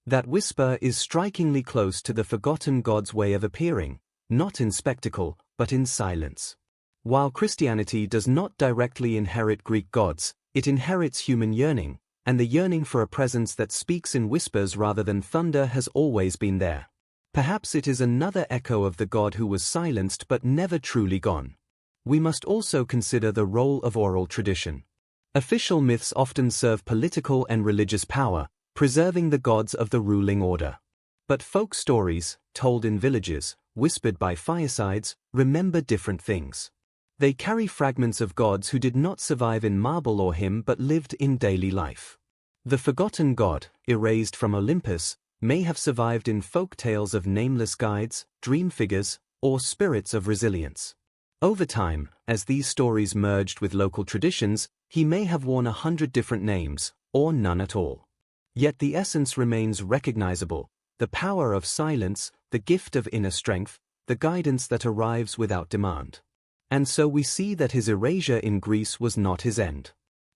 That whisper is strikingly close to the forgotten God's way of appearing, not in spectacle, but in silence. While Christianity does not directly inherit Greek gods, it inherits human yearning, and the yearning for a presence that speaks in whispers rather than thunder has always been there. Perhaps it is another echo of the God who was silenced but never truly gone. We must also consider the role of oral tradition. Official myths often serve political and religious power, preserving the gods of the ruling order. But folk stories, told in villages, whispered by firesides, remember different things. They carry fragments of gods who did not survive in marble or hymn but lived in daily life. The forgotten god, erased from Olympus, may have survived in folk tales of nameless guides, dream figures, or spirits of resilience. Over time, as these stories merged with local traditions, he may have worn 100 different names, or none at all. Yet the essence remains recognizable: the power of silence, the gift of inner strength, the guidance that arrives without demand. And so we see that his erasure in Greece was not his end.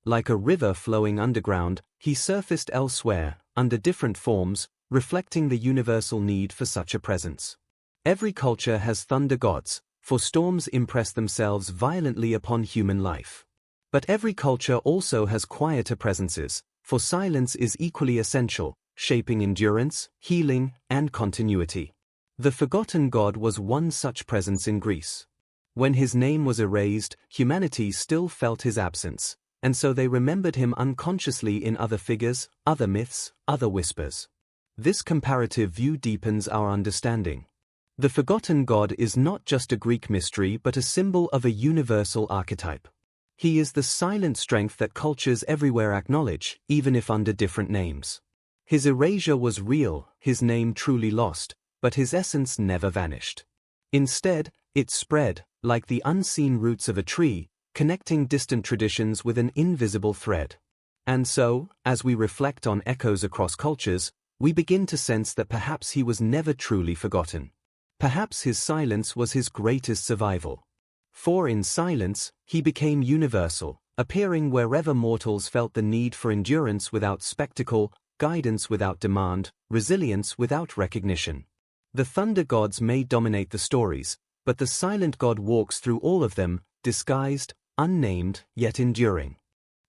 Like a river flowing underground, he surfaced elsewhere, under different forms, reflecting the universal need for such a presence. Every culture has thunder gods, for storms impress themselves violently upon human life. But every culture also has quieter presences, for silence is equally essential, shaping endurance, healing, and continuity. The forgotten god was one such presence in Greece. When his name was erased, humanity still felt his absence, and so they remembered him unconsciously in other figures, other myths, other whispers. This comparative view deepens our understanding. The forgotten god is not just a Greek mystery but a symbol of a universal archetype. He is the silent strength that cultures everywhere acknowledge, even if under different names. His erasure was real, his name truly lost, but his essence never vanished. Instead, it spread, like the unseen roots of a tree, connecting distant traditions with an invisible thread. And so, as we reflect on echoes across cultures, we begin to sense that perhaps he was never truly forgotten. Perhaps his silence was his greatest survival. For in silence, he became universal, appearing wherever mortals felt the need for endurance without spectacle, guidance without demand, resilience without recognition. The thunder gods may dominate the stories, but the silent god walks through all of them, disguised, unnamed, yet enduring.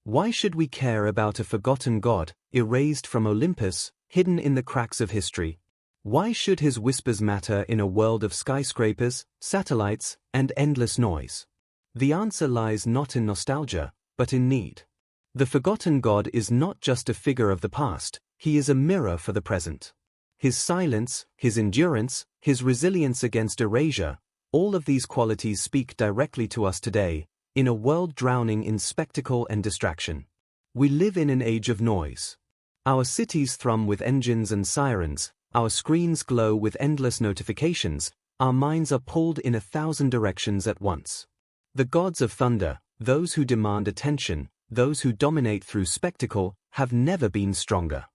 Why should we care about a forgotten god, erased from Olympus, hidden in the cracks of history? Why should his whispers matter in a world of skyscrapers, satellites, and endless noise? The answer lies not in nostalgia, but in need. The forgotten god is not just a figure of the past, he is a mirror for the present. His silence, his endurance, his resilience against erasure, all of these qualities speak directly to us today, in a world drowning in spectacle and distraction. We live in an age of noise. Our cities thrum with engines and sirens, our screens glow with endless notifications, our minds are pulled in 1,000 directions at once. The gods of thunder, those who demand attention, those who dominate through spectacle, have never been stronger.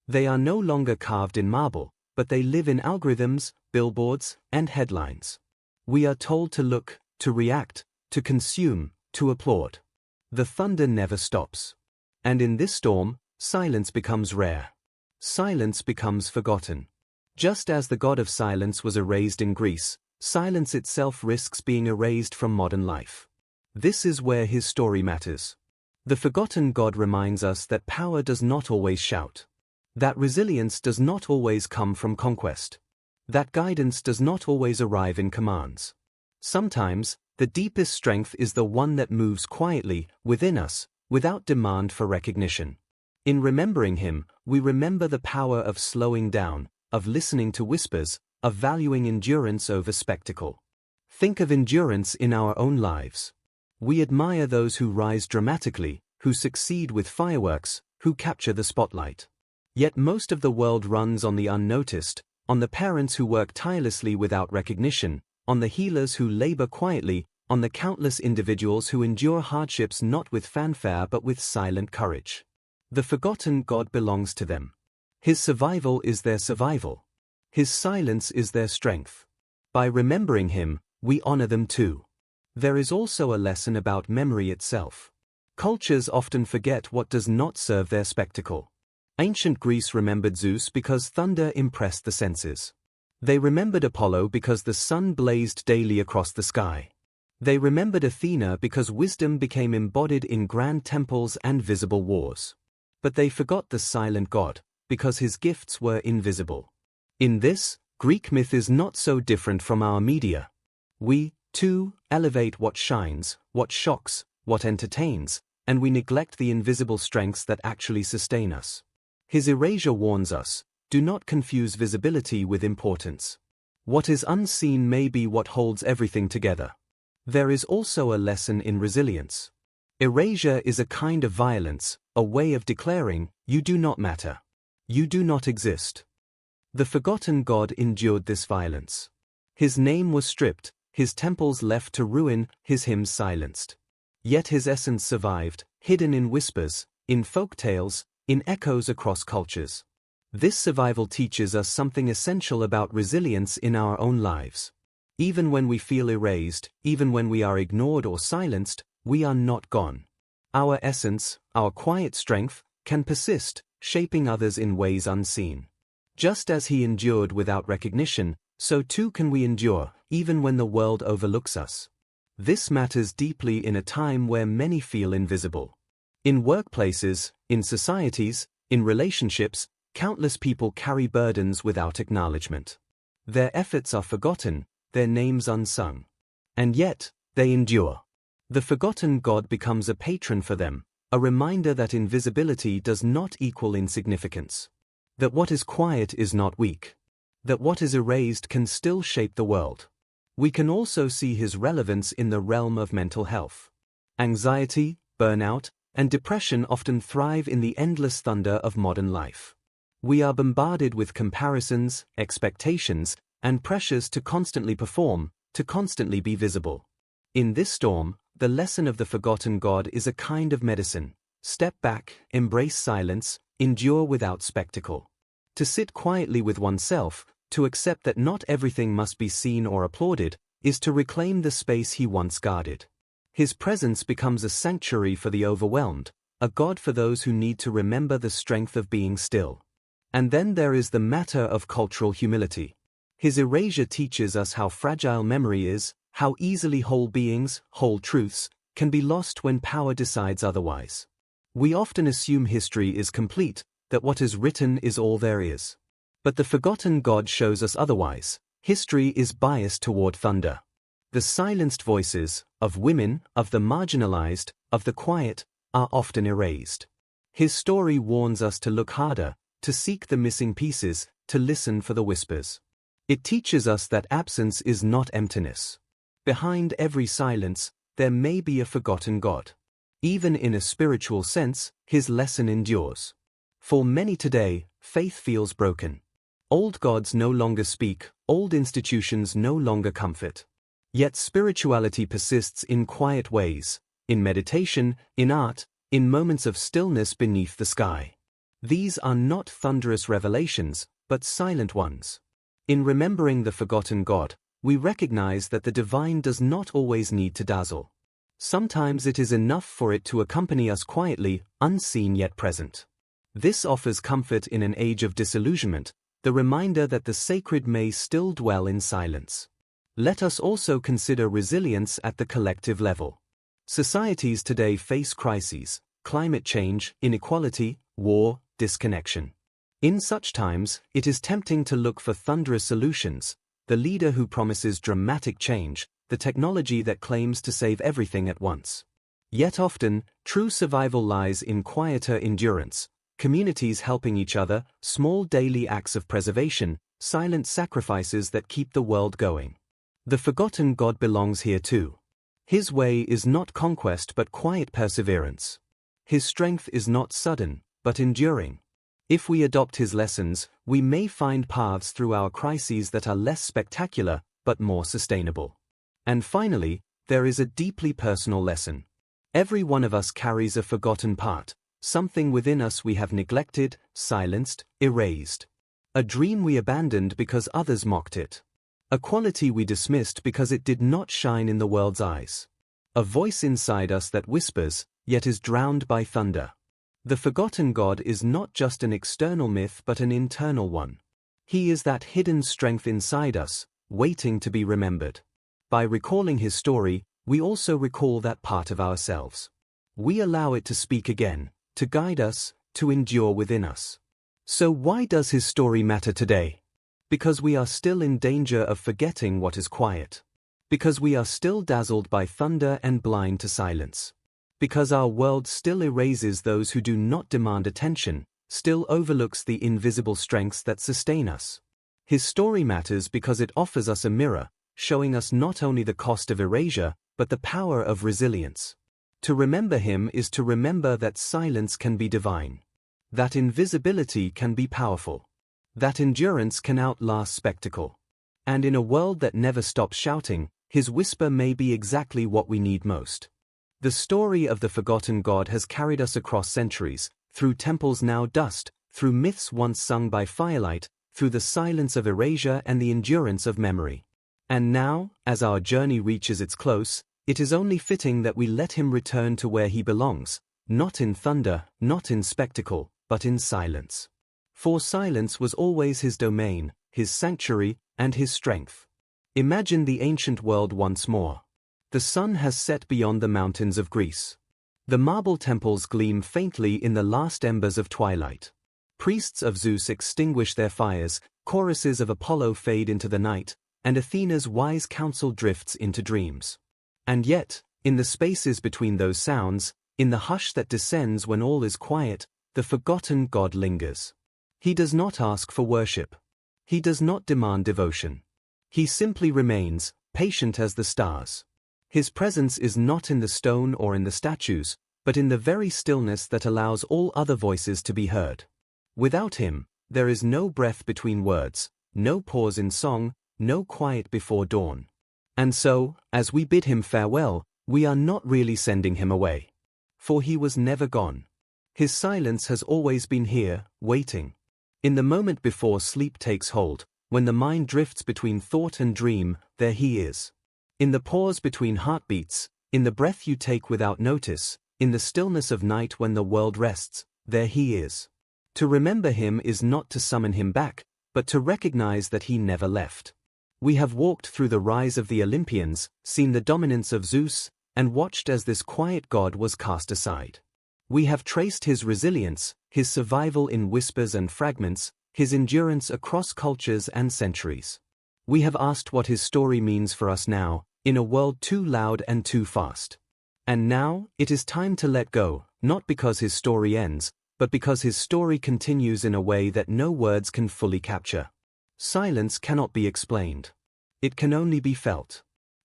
They are no longer carved in marble, but they live in algorithms, billboards, and headlines. We are told to look, to react, to consume, to applaud. The thunder never stops. And in this storm, silence becomes rare. Silence becomes forgotten. Just as the god of silence was erased in Greece, silence itself risks being erased from modern life. This is where his story matters. The forgotten god reminds us that power does not always shout. That resilience does not always come from conquest. That guidance does not always arrive in commands. Sometimes, the deepest strength is the one that moves quietly, within us, without demand for recognition. In remembering him, we remember the power of slowing down, of listening to whispers, of valuing endurance over spectacle. Think of endurance in our own lives. We admire those who rise dramatically, who succeed with fireworks, who capture the spotlight. Yet most of the world runs on the unnoticed, on the parents who work tirelessly without recognition, on the healers who labor quietly, on the countless individuals who endure hardships not with fanfare but with silent courage. The forgotten god belongs to them. His survival is their survival. His silence is their strength. By remembering him, we honor them too. There is also a lesson about memory itself. Cultures often forget what does not serve their spectacle. Ancient Greece remembered Zeus because thunder impressed the senses. They remembered Apollo because the sun blazed daily across the sky. They remembered Athena because wisdom became embodied in grand temples and visible wars. But they forgot the silent god, because his gifts were invisible. In this, Greek myth is not so different from our media. We, too, elevate what shines, what shocks, what entertains, and we neglect the invisible strengths that actually sustain us. His erasure warns us, do not confuse visibility with importance. What is unseen may be what holds everything together. There is also a lesson in resilience. Erasure is a kind of violence, a way of declaring, you do not matter. You do not exist. The forgotten god endured this violence. His name was stripped, his temples left to ruin, his hymns silenced. Yet his essence survived, hidden in whispers, in folk tales, in echoes across cultures. This survival teaches us something essential about resilience in our own lives. Even when we feel erased, even when we are ignored or silenced, we are not gone. Our essence, our quiet strength, can persist, shaping others in ways unseen. Just as he endured without recognition, so too can we endure, even when the world overlooks us. This matters deeply in a time where many feel invisible. In workplaces, in societies, in relationships, countless people carry burdens without acknowledgement. Their efforts are forgotten, their names unsung. And yet, they endure. The forgotten god becomes a patron for them, a reminder that invisibility does not equal insignificance. That what is quiet is not weak. That what is erased can still shape the world. We can also see his relevance in the realm of mental health. Anxiety, burnout, and depression often thrive in the endless thunder of modern life. We are bombarded with comparisons, expectations, and pressures to constantly perform, to constantly be visible. In this storm, the lesson of the forgotten god is a kind of medicine. Step back, embrace silence, endure without spectacle. To sit quietly with oneself, to accept that not everything must be seen or applauded, is to reclaim the space he once guarded. His presence becomes a sanctuary for the overwhelmed, a god for those who need to remember the strength of being still. And then there is the matter of cultural humility. His erasure teaches us how fragile memory is, how easily whole beings, whole truths, can be lost when power decides otherwise. We often assume history is complete, that what is written is all there is. But the forgotten god shows us otherwise. History is biased toward thunder. The silenced voices, of women, of the marginalized, of the quiet, are often erased. His story warns us to look harder, to seek the missing pieces, to listen for the whispers. It teaches us that absence is not emptiness. Behind every silence, there may be a forgotten god. Even in a spiritual sense, his lesson endures. For many today, faith feels broken. Old gods no longer speak, old institutions no longer comfort. Yet spirituality persists in quiet ways, in meditation, in art, in moments of stillness beneath the sky. These are not thunderous revelations, but silent ones. In remembering the forgotten God, we recognize that the divine does not always need to dazzle. Sometimes it is enough for it to accompany us quietly, unseen yet present. This offers comfort in an age of disillusionment, the reminder that the sacred may still dwell in silence. Let us also consider resilience at the collective level. Societies today face crises: climate change, inequality, war, disconnection. In such times, it is tempting to look for thunderous solutions, the leader who promises dramatic change, the technology that claims to save everything at once. Yet often, true survival lies in quieter endurance, communities helping each other, small daily acts of preservation, silent sacrifices that keep the world going. The forgotten God belongs here too. His way is not conquest but quiet perseverance. His strength is not sudden, but enduring. If we adopt his lessons, we may find paths through our crises that are less spectacular, but more sustainable. And finally, there is a deeply personal lesson. Every one of us carries a forgotten part, something within us we have neglected, silenced, erased. A dream we abandoned because others mocked it. A quality we dismissed because it did not shine in the world's eyes. A voice inside us that whispers, yet is drowned by thunder. The forgotten God is not just an external myth but an internal one. He is that hidden strength inside us, waiting to be remembered. By recalling his story, we also recall that part of ourselves. We allow it to speak again, to guide us, to endure within us. So why does his story matter today? Because we are still in danger of forgetting what is quiet. Because we are still dazzled by thunder and blind to silence. Because our world still erases those who do not demand attention, still overlooks the invisible strengths that sustain us. His story matters because it offers us a mirror, showing us not only the cost of erasure, but the power of resilience. To remember him is to remember that silence can be divine. That invisibility can be powerful. That endurance can outlast spectacle. And in a world that never stops shouting, his whisper may be exactly what we need most. The story of the forgotten God has carried us across centuries, through temples now dust, through myths once sung by firelight, through the silence of erasure and the endurance of memory. And now, as our journey reaches its close, it is only fitting that we let him return to where he belongs, not in thunder, not in spectacle, but in silence. For silence was always his domain, his sanctuary, and his strength. Imagine the ancient world once more. The sun has set beyond the mountains of Greece. The marble temples gleam faintly in the last embers of twilight. Priests of Zeus extinguish their fires, choruses of Apollo fade into the night, and Athena's wise counsel drifts into dreams. And yet, in the spaces between those sounds, in the hush that descends when all is quiet, the forgotten God lingers. He does not ask for worship. He does not demand devotion. He simply remains, patient as the stars. His presence is not in the stone or in the statues, but in the very stillness that allows all other voices to be heard. Without him, there is no breath between words, no pause in song, no quiet before dawn. And so, as we bid him farewell, we are not really sending him away. For he was never gone. His silence has always been here, waiting. In the moment before sleep takes hold, when the mind drifts between thought and dream, there he is. In the pause between heartbeats, in the breath you take without notice, in the stillness of night when the world rests, there he is. To remember him is not to summon him back, but to recognize that he never left. We have walked through the rise of the Olympians, seen the dominance of Zeus, and watched as this quiet god was cast aside. We have traced his resilience, his survival in whispers and fragments, his endurance across cultures and centuries. We have asked what his story means for us now, in a world too loud and too fast. And now, it is time to let go, not because his story ends, but because his story continues in a way that no words can fully capture. Silence cannot be explained. It can only be felt.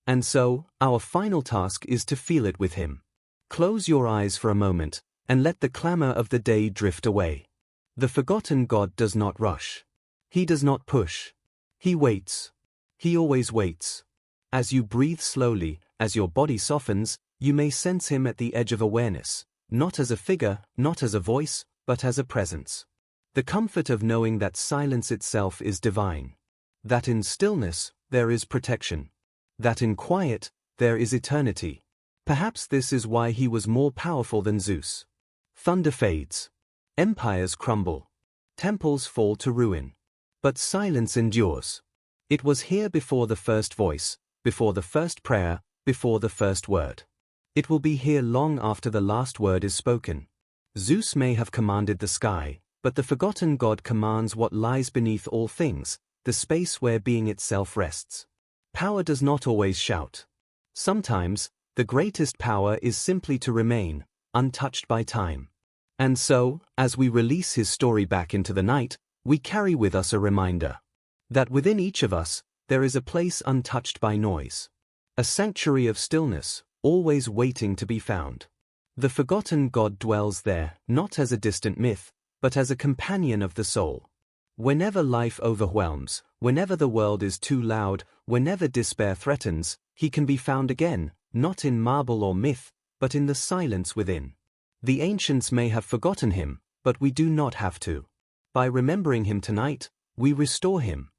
And so, our final task is to feel it with him. Close your eyes for a moment, and let the clamor of the day drift away. The forgotten God does not rush. He does not push. He waits. He always waits. As you breathe slowly, as your body softens, you may sense him at the edge of awareness, not as a figure, not as a voice, but as a presence. The comfort of knowing that silence itself is divine. That in stillness, there is protection. That in quiet, there is eternity. Perhaps this is why he was more powerful than Zeus. Thunder fades. Empires crumble. Temples fall to ruin. But silence endures. It was here before the first voice, before the first prayer, before the first word. It will be here long after the last word is spoken. Zeus may have commanded the sky, but the forgotten god commands what lies beneath all things, the space where being itself rests. Power does not always shout. Sometimes, the greatest power is simply to remain, untouched by time. And so, as we release his story back into the night, we carry with us a reminder that within each of us, there is a place untouched by noise. A sanctuary of stillness, always waiting to be found. The forgotten god dwells there, not as a distant myth, but as a companion of the soul. Whenever life overwhelms, whenever the world is too loud, whenever despair threatens, he can be found again, not in marble or myth, but in the silence within. The ancients may have forgotten him, but we do not have to. By remembering him tonight, we restore him.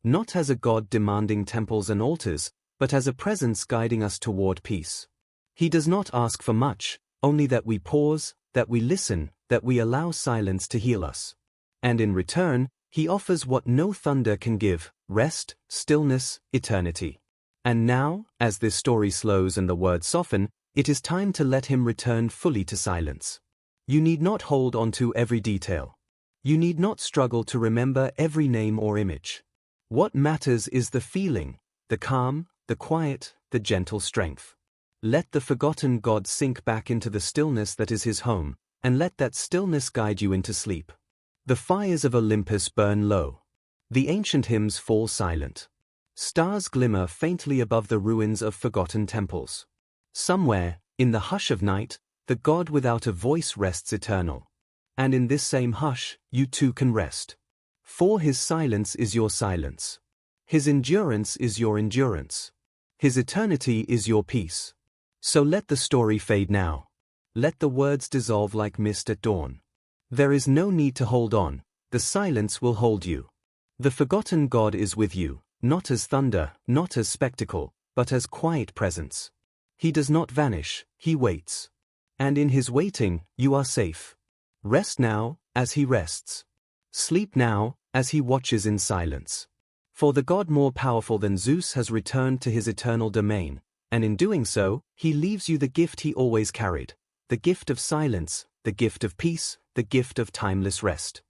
Not as a god demanding temples and altars, but as a presence guiding us toward peace. He does not ask for much, only that we pause, that we listen, that we allow silence to heal us. And in return, he offers what no thunder can give: rest, stillness, eternity. And now, as this story slows and the words soften, it is time to let him return fully to silence. You need not hold on to every detail. You need not struggle to remember every name or image. What matters is the feeling, the calm, the quiet, the gentle strength. Let the forgotten god sink back into the stillness that is his home, and let that stillness guide you into sleep. The fires of Olympus burn low. The ancient hymns fall silent. Stars glimmer faintly above the ruins of forgotten temples. Somewhere, in the hush of night, the god without a voice rests eternal. And in this same hush, you too can rest. For his silence is your silence. His endurance is your endurance. His eternity is your peace. So let the story fade now. Let the words dissolve like mist at dawn. There is no need to hold on, the silence will hold you. The forgotten god is with you, not as thunder, not as spectacle, but as quiet presence. He does not vanish, he waits. And in his waiting, you are safe. Rest now, as he rests. Sleep now, as he watches in silence. For the god more powerful than Zeus has returned to his eternal domain, and in doing so, he leaves you the gift he always carried, the gift of silence, the gift of peace, the gift of timeless rest.